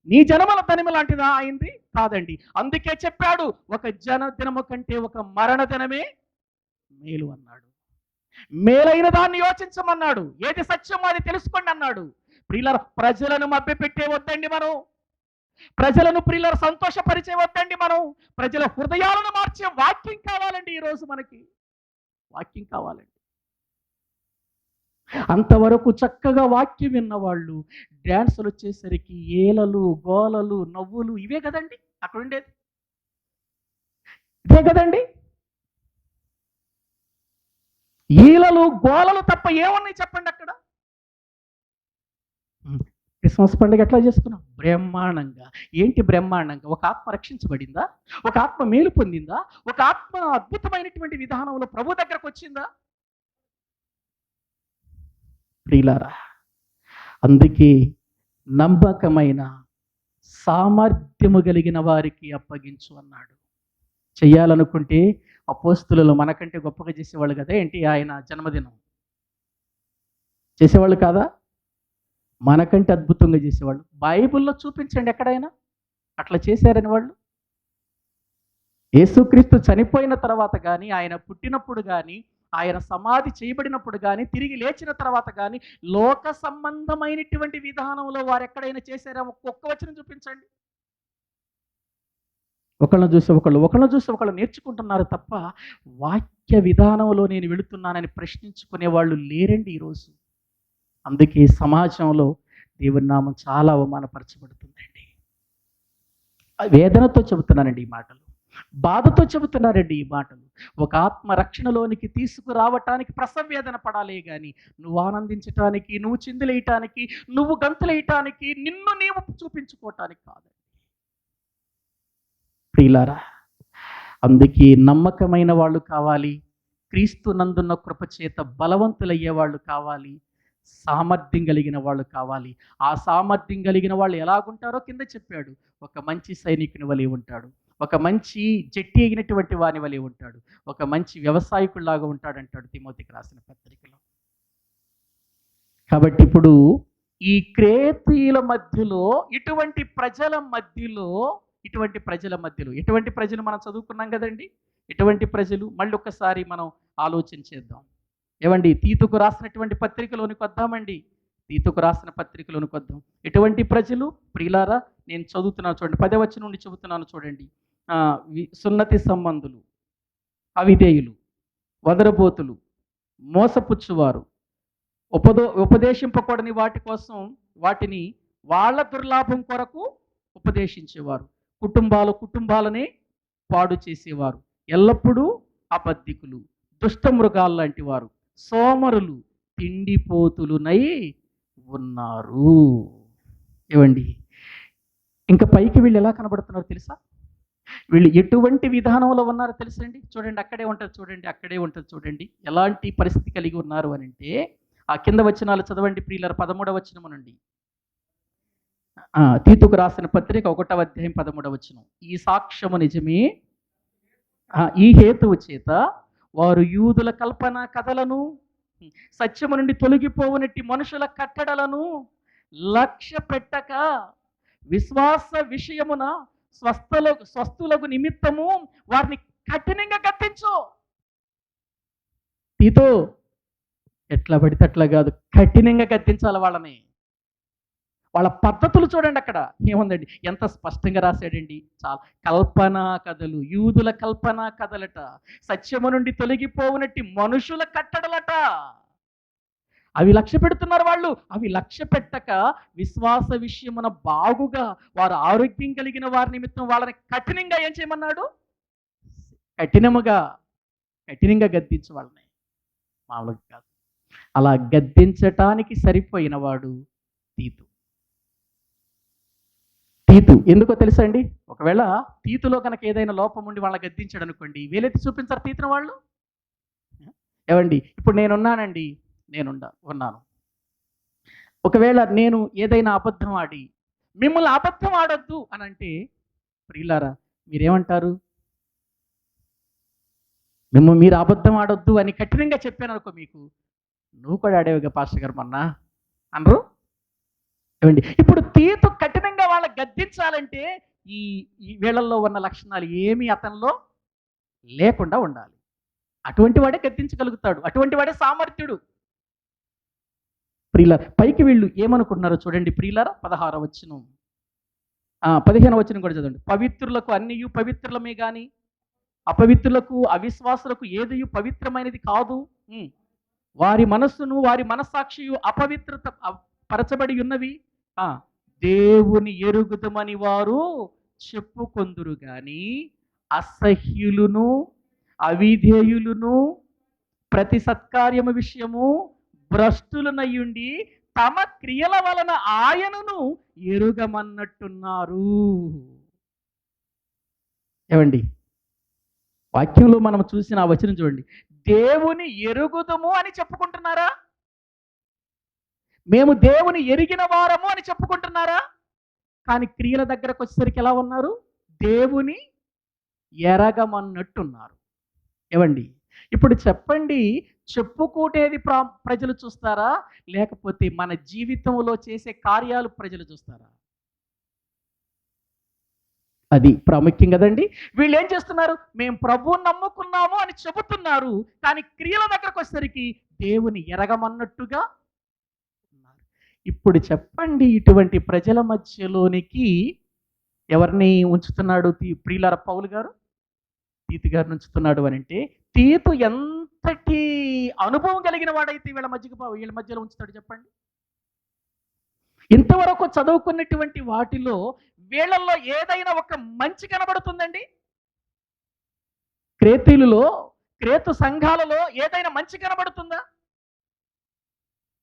నీ జనముల దినము లాంటిదా ఆయనది? కాదండి. అందుకే చెప్పాడు, ఒక జన దినము కంటే ఒక మరణ దినమే మేలు అన్నాడు. మేలైన దాన్ని యోచించమన్నాడు. ఏది సత్యమో అది తెలుసుకోండి అన్నాడు. ప్రియులారా, ప్రజలను మభ్యపెట్టే వద్దండి మనం. ప్రజలను ప్రియులారా సంతోషపరిచే వద్దండి మనం. ప్రజల హృదయాలను మార్చే వాక్యం కావాలండి. ఈరోజు మనకి వాక్యం కావాలండి. అంతవరకు చక్కగా వాక్యం విన్నవాళ్ళు డ్యాన్సులు వచ్చేసరికి ఏలలు, గోలలు, నవ్వులు, ఇవే కదండి అక్కడ ఉండేది. ఇదే కదండి. ఈలలు, గోలలు తప్ప ఏమన్నాయి చెప్పండి అక్కడ? క్రిస్మస్ పండుగ ఎట్లా చేసుకున్నాం? బ్రహ్మాండంగా. ఏంటి బ్రహ్మాండంగా? ఒక ఆత్మ రక్షించబడిందా? ఒక ఆత్మ మేలు పొందిందా? ఒక ఆత్మ అద్భుతమైనటువంటి విధానంలో ప్రభు దగ్గరకు వచ్చిందా? ప్రియులారా, అందుకే నమ్మకమైన సామర్థ్యము కలిగిన వారికి అప్పగించు అన్నాడు. చెయ్యాలనుకుంటే అపోస్తులు మనకంటే గొప్పగా చేసేవాళ్ళు కదా. ఏంటి, ఆయన జన్మదినం చేసేవాళ్ళు కాదా? మనకంటే అద్భుతంగా చేసేవాళ్ళు. బైబిల్లో చూపించండి ఎక్కడైనా అట్లా చేశారని వాళ్ళు. యేసుక్రీస్తు చనిపోయిన తర్వాత కానీ, ఆయన పుట్టినప్పుడు కానీ, ఆయన సమాధి చేయబడినప్పుడు కానీ, తిరిగి లేచిన తర్వాత కానీ లోక సంబంధమైనటువంటి విధానంలో వారు ఎక్కడైనా చేశారా? ఒక్క వచనం చూపించండి. ఒకళ్ళని చూసి ఒకళ్ళు నేర్చుకుంటున్నారు తప్ప వాక్య విధానంలో నేను వెళుతున్నానని ప్రశ్నించుకునే వాళ్ళు లేరండి ఈరోజు. అందుకే సమాజంలో దేవుని నామం చాలా అవమానపరచబడుతుందండి. వేదనతో చెబుతున్నానండి ఈ మాటలు, బాధతో చెబుతున్నారండి ఈ మాటలు. ఒక ఆత్మ రక్షణలోనికి తీసుకురావటానికి ప్రసవేదన పడాలే కానీ నువ్వు ఆనందించటానికి, నువ్వు చిందులేయటానికి, నువ్వు గంతులేయటానికి, నిన్ను నీవు చూపించుకోవటానికి కాదు. ప్రియులారా, అందుకే నమ్మకమైన వాళ్ళు కావాలి, క్రీస్తు నందున్న కృపచేత బలవంతులయ్యే వాళ్ళు కావాలి, సామర్థ్యం కలిగిన వాళ్ళు కావాలి. ఆ సామర్థ్యం కలిగిన వాళ్ళు ఎలాగుంటారో కింద చెప్పాడు. ఒక మంచి సైనికుని వలె ఉంటాడు, ఒక మంచి జట్టి అయినటువంటి వాని వలె ఉంటాడు, ఒక మంచి వ్యవసాయకుల్లాగా ఉంటాడంటాడు తిమోతికి రాసిన పత్రికలో. కాబట్టి ఇప్పుడు ఈ క్రేతీయుల మధ్యలో, ఇటువంటి ప్రజల మధ్యలో ఎటువంటి ప్రజలు మనం చదువుకున్నాం కదండి. ఎటువంటి ప్రజలు మళ్ళీ ఒక్కసారి మనం ఆలోచన చేద్దాం. ఏమండి, తీతుకు రాసినటువంటి పత్రికలోనికి వద్దామండి. తీతుకు రాసిన పత్రికలోనికి వద్దాం. ఎటువంటి ప్రజలు ప్రియులారా? నేను చదువుతున్నాను చూడండి, 10వ వచనం నుండి చెబుతున్నాను చూడండి. సున్నతి సంబంధులు, అవిధేయులు, వదరబోతులు, మోసపుచ్చువారు, ఉపదేశింపకూడని వాటి కోసం వాటిని వాళ్ళ దుర్లాభం కొరకు ఉపదేశించేవారు, కుటుంబాలనే పాడు చేసేవారు, ఎల్లప్పుడూ అబద్ధికులు, దుష్టమృగాలు లాంటి వారు, సోమరులు, తిండిపోతులునై ఉన్నారు. ఏవండి, ఇంకా పైకి వీళ్ళు ఎలా కనబడుతున్నారో తెలుసా? వీళ్ళు ఎటువంటి విధానంలో ఉన్నారో తెలుసండి. చూడండి, అక్కడే ఉంటుంది చూడండి ఎలాంటి పరిస్థితి కలిగి ఉన్నారు అని అంటే. ఆ కింద వచనాలు చదవండి ప్రియులారా, 13వ వచనం నుండి. తీతుకు రాసిన పత్రిక 1వ అధ్యాయం 13వ వచనం. ఈ సాక్ష్యము నిజమే, ఈ హేతువు చేత వారు యూదుల కల్పన కథలను సత్యము నుండి తొలగిపోవునట్టి మనుషుల కట్టడలను లక్ష్య పెట్టక విశ్వాస విషయమున స్వస్థులకు నిమిత్తము వారిని కఠినంగా గద్దించు. తీతో ఎట్లా పడితే అట్లా కాదు, కఠినంగా గద్దించాలి వాళ్ళని. వాళ్ళ పద్ధతులు చూడండి, అక్కడ ఏముందండి, ఎంత స్పష్టంగా రాశాడండి. చాలా కల్పనా కథలు, యూదుల కల్పనా కథలట, సత్యము నుండి తొలగిపోవునట్టి మనుషుల కట్టడలట. అవి లక్ష్య పెడుతున్నారు వాళ్ళు. అవి లక్ష్య పెట్టక విశ్వాస విషయమున బాగుగా వారు ఆరోగ్యం కలిగిన వారి నిమిత్తం వాళ్ళని కఠినంగా ఏం చేయమన్నాడు? కఠినంగా గద్దించు వాళ్ళని, మామూలుగా కాదు. అలా గద్దించటానికి సరిపోయిన వాడు తీతు. ఎందుకో తెలుసా అండి? ఒకవేళ తీతులో కనుక ఏదైనా లోపం ఉండి వాళ్ళని గద్దించాడు అనుకోండి, వేలెత్తి చూపించారు తీతున వాళ్ళు. ఏవండి, ఇప్పుడు నేనున్నానండి, ఉన్నాను. ఒకవేళ నేను ఏదైనా అబద్ధం ఆడి మిమ్మల్ని అబద్ధం ఆడొద్దు అని అంటే, ప్రియులారా మీరేమంటారు? మీరు అబద్ధం ఆడొద్దు అని కఠినంగా చెప్పాను అనుకో, మీకు నువ్వు కూడా ఆడేవిగా పాస్టర్ గారు మొన్న అనరు? ఏమండి, ఇప్పుడు తీతు కఠినంగా వాళ్ళ గద్దించాలంటే ఈ వీళ్ళల్లో ఉన్న లక్షణాలు ఏమీ అతనిలో లేకుండా ఉండాలి. అటువంటి వాడే గద్దించగలుగుతాడు, అటువంటి వాడే సామర్థ్యుడు. ప్రియుల పైకి వీళ్ళు ఏమనుకుంటున్నారో చూడండి ప్రియులారా. 16వ వచనం, 15వ వచనం కూడా చదవండి. పవిత్రులకు అన్నియు పవిత్రులమే గాని అపవిత్రులకు అవిశ్వాసులకు ఏదియు పవిత్రమైనది కాదు. వారి మనస్సును వారి మనస్సాక్షియు అపవిత్రత పరచబడి ఉన్నవి. దేవుని ఎరుగుదమని వారు చెప్పుకొందురు గాని అసహ్యులును అవిధేయులును ప్రతి సత్కార్యము విషయము భ్రష్టులనయ్యుండి తమ క్రియల వలన ఆయనను ఎరుగమన్నట్టున్నారు. ఏమండి, వాక్యంలో మనం చూసిన ఆ వచనం చూడండి. దేవుని ఎరుగుదము అని చెప్పుకుంటున్నారా? మేము దేవుని ఎరిగిన వారము అని చెప్పుకుంటున్నారా? కానీ క్రియల దగ్గరకు వచ్చేసరికి ఎలా ఉన్నారు? దేవుని ఎరగమన్నట్టున్నారు. ఏవండి, ఇప్పుడు చెప్పండి, చెప్పుకోటేది ప్రజలు చూస్తారా, లేకపోతే మన జీవితంలో చేసే కార్యాలు ప్రజలు చూస్తారా? అది ప్రాముఖ్యం కదండి. వీళ్ళు ఏం చేస్తున్నారు? మేము ప్రభువుని నమ్ముకున్నాము అని చెబుతున్నారు, కానీ క్రియల దగ్గరకు వచ్చేసరికి దేవుని ఎరగమన్నట్టుగా ఉన్నారు. ఇప్పుడు చెప్పండి, ఇటువంటి ప్రజల మధ్యలోనికి ఎవరిని ఉంచుతున్నాడు ప్రియులార పౌలు గారు? తీతు గారిని ఉంచుతున్నాడు అని అంటే, తీతు ఎంతటి అనుభవం కలిగిన వాడైతే వీళ్ళ మధ్యలో ఉంచుతాడు చెప్పండి. ఇంతవరకు చదువుకున్నటువంటి వాటిలో వీళ్ళల్లో ఏదైనా ఒక మంచి కనబడుతుందండి? క్రేతు సంఘాలలో ఏదైనా మంచి కనబడుతుందా?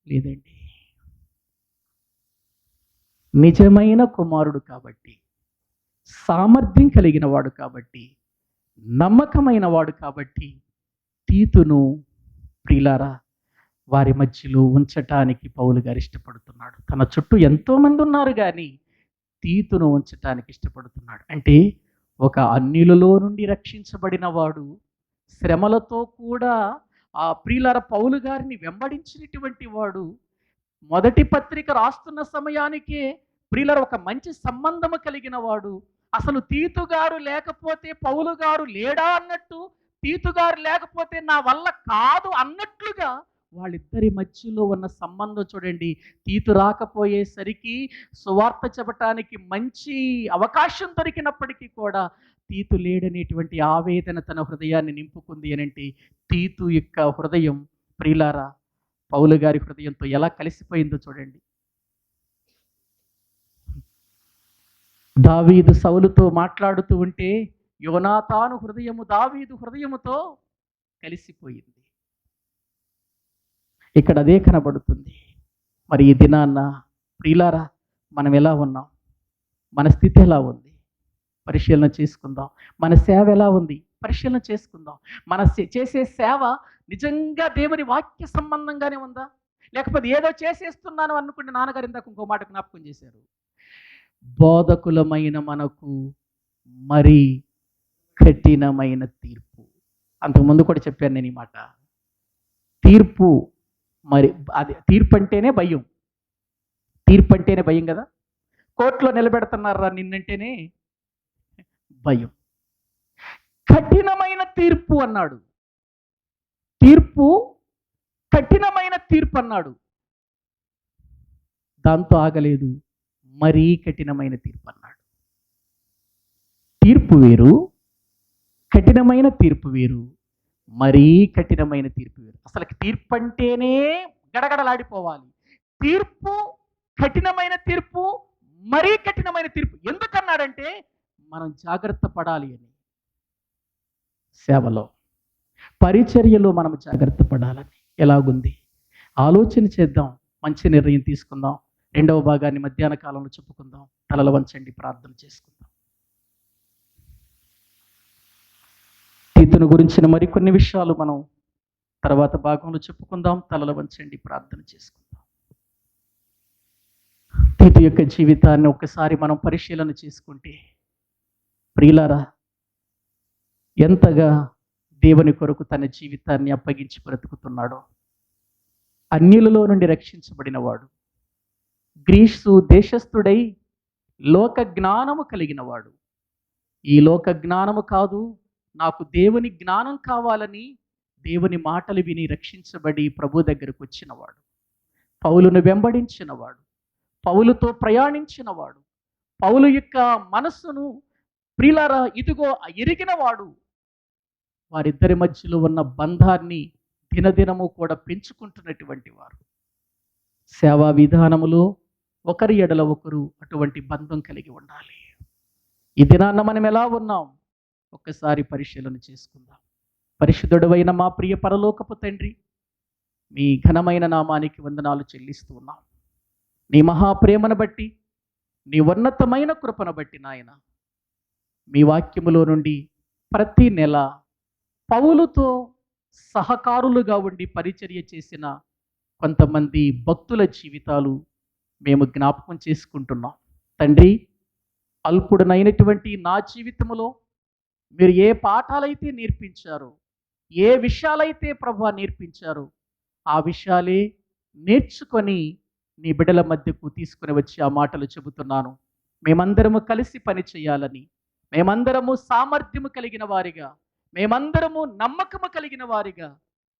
లేదండి. నిజమైన కుమారుడు కాబట్టి, సామర్థ్యం కలిగిన వాడు కాబట్టి, నమ్మకమైన వాడు కాబట్టి తీతును ప్రియులారా వారి మధ్యలో ఉంచటానికి పౌలు గారు ఇష్టపడుతున్నాడు. తన చుట్టూ ఎంతోమంది ఉన్నారు కానీ తీతును ఉంచటానికి ఇష్టపడుతున్నాడు. అంటే ఒక అన్యులలో నుండి రక్షించబడిన వాడు శ్రమలతో కూడా ఆ ప్రియులార పౌలు గారిని వెంబడించినటువంటి వాడు మొదటి పత్రిక రాస్తున్న సమయానికే ప్రియులార ఒక మంచి సంబంధము కలిగిన వాడు. అసలు తీతు గారు లేకపోతే పౌలు గారు లేడా అన్నట్టు, తీతు గారు లేకపోతే నా వల్ల కాదు అన్నట్లుగా వాళ్ళిద్దరి మధ్యలో ఉన్న సంబంధం చూడండి. తీతు రాకపోయేసరికి సువార్త చెప్పటానికి మంచి అవకాశం దొరికినప్పటికీ కూడా తీతు లేడనేటువంటి ఆవేదన తన హృదయాన్ని నింపుకుంది అనంటే, తీతు యొక్క హృదయం ప్రియులారా పౌలు గారి హృదయంతో ఎలా కలిసిపోయిందో చూడండి. దావీదు సౌలుతో మాట్లాడుతూ ఉంటే యోనాతాను హృదయము దావీదు హృదయముతో కలిసిపోయింది. ఇక్కడ అదే కనబడుతుంది. మరి ఈ దినాన్న ప్రియులారా మనం ఎలా ఉన్నాం? మన స్థితి ఎలా ఉంది? పరిశీలన చేసుకుందాం. మన సేవ ఎలా ఉంది? పరిశీలన చేసుకుందాం. మన చేసే సేవ నిజంగా దేవుని వాక్య సంబంధంగానే ఉందా, లేకపోతే ఏదో చేసేస్తున్నాను అనుకుంటే నాన్నగారు ఇందాక ఇంకో మాట జ్ఞాపకం చేశారు. బోధకులమైన మనకు మరి కఠినమైన తీర్పు. అంతకుముందు కూడా చెప్పాను నేను ఈ మాట. తీర్పు మరి అది తీర్పు అంటేనే భయం. తీర్పు అంటేనే భయం కదా. కోర్టులో నిలబెడుతున్నారా నిన్నంటేనే భయం. కఠినమైన తీర్పు అన్నాడు. తీర్పు కఠినమైన తీర్పు అన్నాడు. దాంతో ఆగలేదు, మరీ కఠినమైన తీర్పు అన్నాడు. తీర్పు వేరు, కఠినమైన తీర్పు వేరు, మరీ కఠినమైన తీర్పు వేరు. అసలు తీర్పు అంటేనే గడగడలాడిపోవాలి. తీర్పు, కఠినమైన తీర్పు, మరీ కఠినమైన తీర్పు. ఎందుకన్నాడంటే మనం జాగ్రత్త పడాలి అని. సేవలో, పరిచర్యలో మనం జాగ్రత్త పడాలని. ఎలాగుంది ఆలోచన చేద్దాం, మంచి నిర్ణయం తీసుకుందాం. రెండవ భాగాన్ని మధ్యాహ్న కాలంలో చెప్పుకుందాం. తలలు వంచండి, ప్రార్థన చేసుకుందాం. తీతును గురించిన మరికొన్ని విషయాలు మనం తర్వాత భాగంలో చెప్పుకుందాం. తలలు వంచండి, ప్రార్థన చేసుకుందాం. తీతు యొక్క జీవితాన్ని ఒక్కసారి మనం పరిశీలన చేసుకుంటే, ప్రియులారా, ఎంతగా దేవుని కొరకు తన జీవితాన్ని అప్పగించి బ్రతుకుతున్నాడో. అన్యులలో నుండి రక్షించబడినవాడు, గ్రీసు దేశస్థుడై లోక జ్ఞానము కలిగినవాడు. ఈ లోక జ్ఞానము కాదు, నాకు దేవుని జ్ఞానం కావాలని దేవుని మాటలు విని రక్షించబడి ప్రభు దగ్గరకు వచ్చినవాడు, పౌలును వెంబడించినవాడు, పౌలుతో ప్రయాణించినవాడు, పౌలు యొక్క మనస్సును ప్రియులారా ఇదిగో ఎరిగినవాడు. వారిద్దరి మధ్యలో ఉన్న బంధాన్ని దినదినము కూడా పెంచుకుంటున్నటువంటి వారు. సేవా విధానములో ఒకరి ఎడల ఒకరు అటువంటి బంధం కలిగి ఉండాలి. ఈ దినాన్న మనం ఎలా ఉన్నాం ఒక్కసారి పరిశీలన చేసుకుందాం. పరిశుద్ధుడైన మా ప్రియ పరలోకపు తండ్రి, మీ ఘనమైన నామానికి వందనాలు చెల్లిస్తూ ఉన్నాం. నీ మహాప్రేమను బట్టి, నీ ఉన్నతమైన కృపను బట్టి నాయన, మీ వాక్యములో నుండి ప్రతి నెల పౌలుతో సహకారులుగా ఉండి పరిచర్య చేసిన కొంతమంది భక్తుల జీవితాలు మేము జ్ఞాపకం చేసుకుంటున్నాం. తండ్రి, అల్పుడనైనటువంటి నా జీవితంలో మీరు ఏ పాఠాలైతే నేర్పించారో, ఏ విషయాలైతే ప్రభువా నేర్పించారో, ఆ విషయాలే నేర్చుకొని నీ బిడ్డల మధ్యకు తీసుకుని వచ్చి ఆ మాటలు చెబుతున్నాను. మేమందరము కలిసి పని చేయాలని, మేమందరము సామర్థ్యము కలిగిన వారిగా, మేమందరము నమ్మకము కలిగిన వారిగా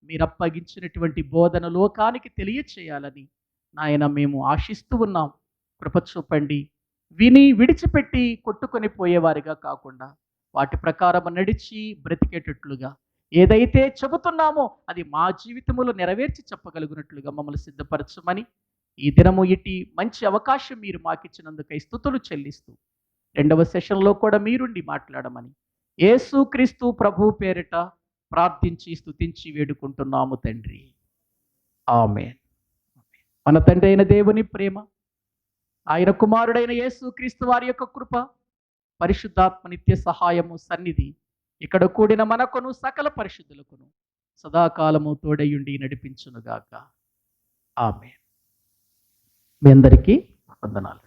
మీరు అప్పగించినటువంటి బోధన లోకానికి తెలియచేయాలని నాయన మేము ఆశిస్తూ ఉన్నాం. కృప చూపండి. విని విడిచిపెట్టి కొట్టుకొని పోయేవారిగా కాకుండా వాటి ప్రకారం నడిచి బ్రతికేటట్లుగా, ఏదైతే చెబుతున్నామో అది మా జీవితంలో నెరవేర్చి చెప్పగలిగినట్లుగా మమ్మల్ని సిద్ధపరచమని ఈ దినము ఇటు మంచి అవకాశం మీరు మాకిచ్చినందుకై స్తుతులు చెల్లిస్తూ, రెండవ సెషన్లో కూడా మీరుండి మాట్లాడమని యేసుక్రీస్తు ప్రభు పేరిట ప్రార్థించి స్తుతించి వేడుకుంటున్నాము తండ్రి. ఆమేన్. మన తండ్రి అయిన దేవుని ప్రేమ, ఆయన కుమారుడైన యేసుక్రీస్తు వారి యొక్క కృప, పరిశుద్ధాత్మ నిత్య సహాయము సన్నిధి ఇక్కడ కూడిన మనకును సకల పరిశుద్ధులకును సదాకాలము తోడయుండి నడిపించునుగాక. ఆమేన్. మీ అందరికీ వందనాలు.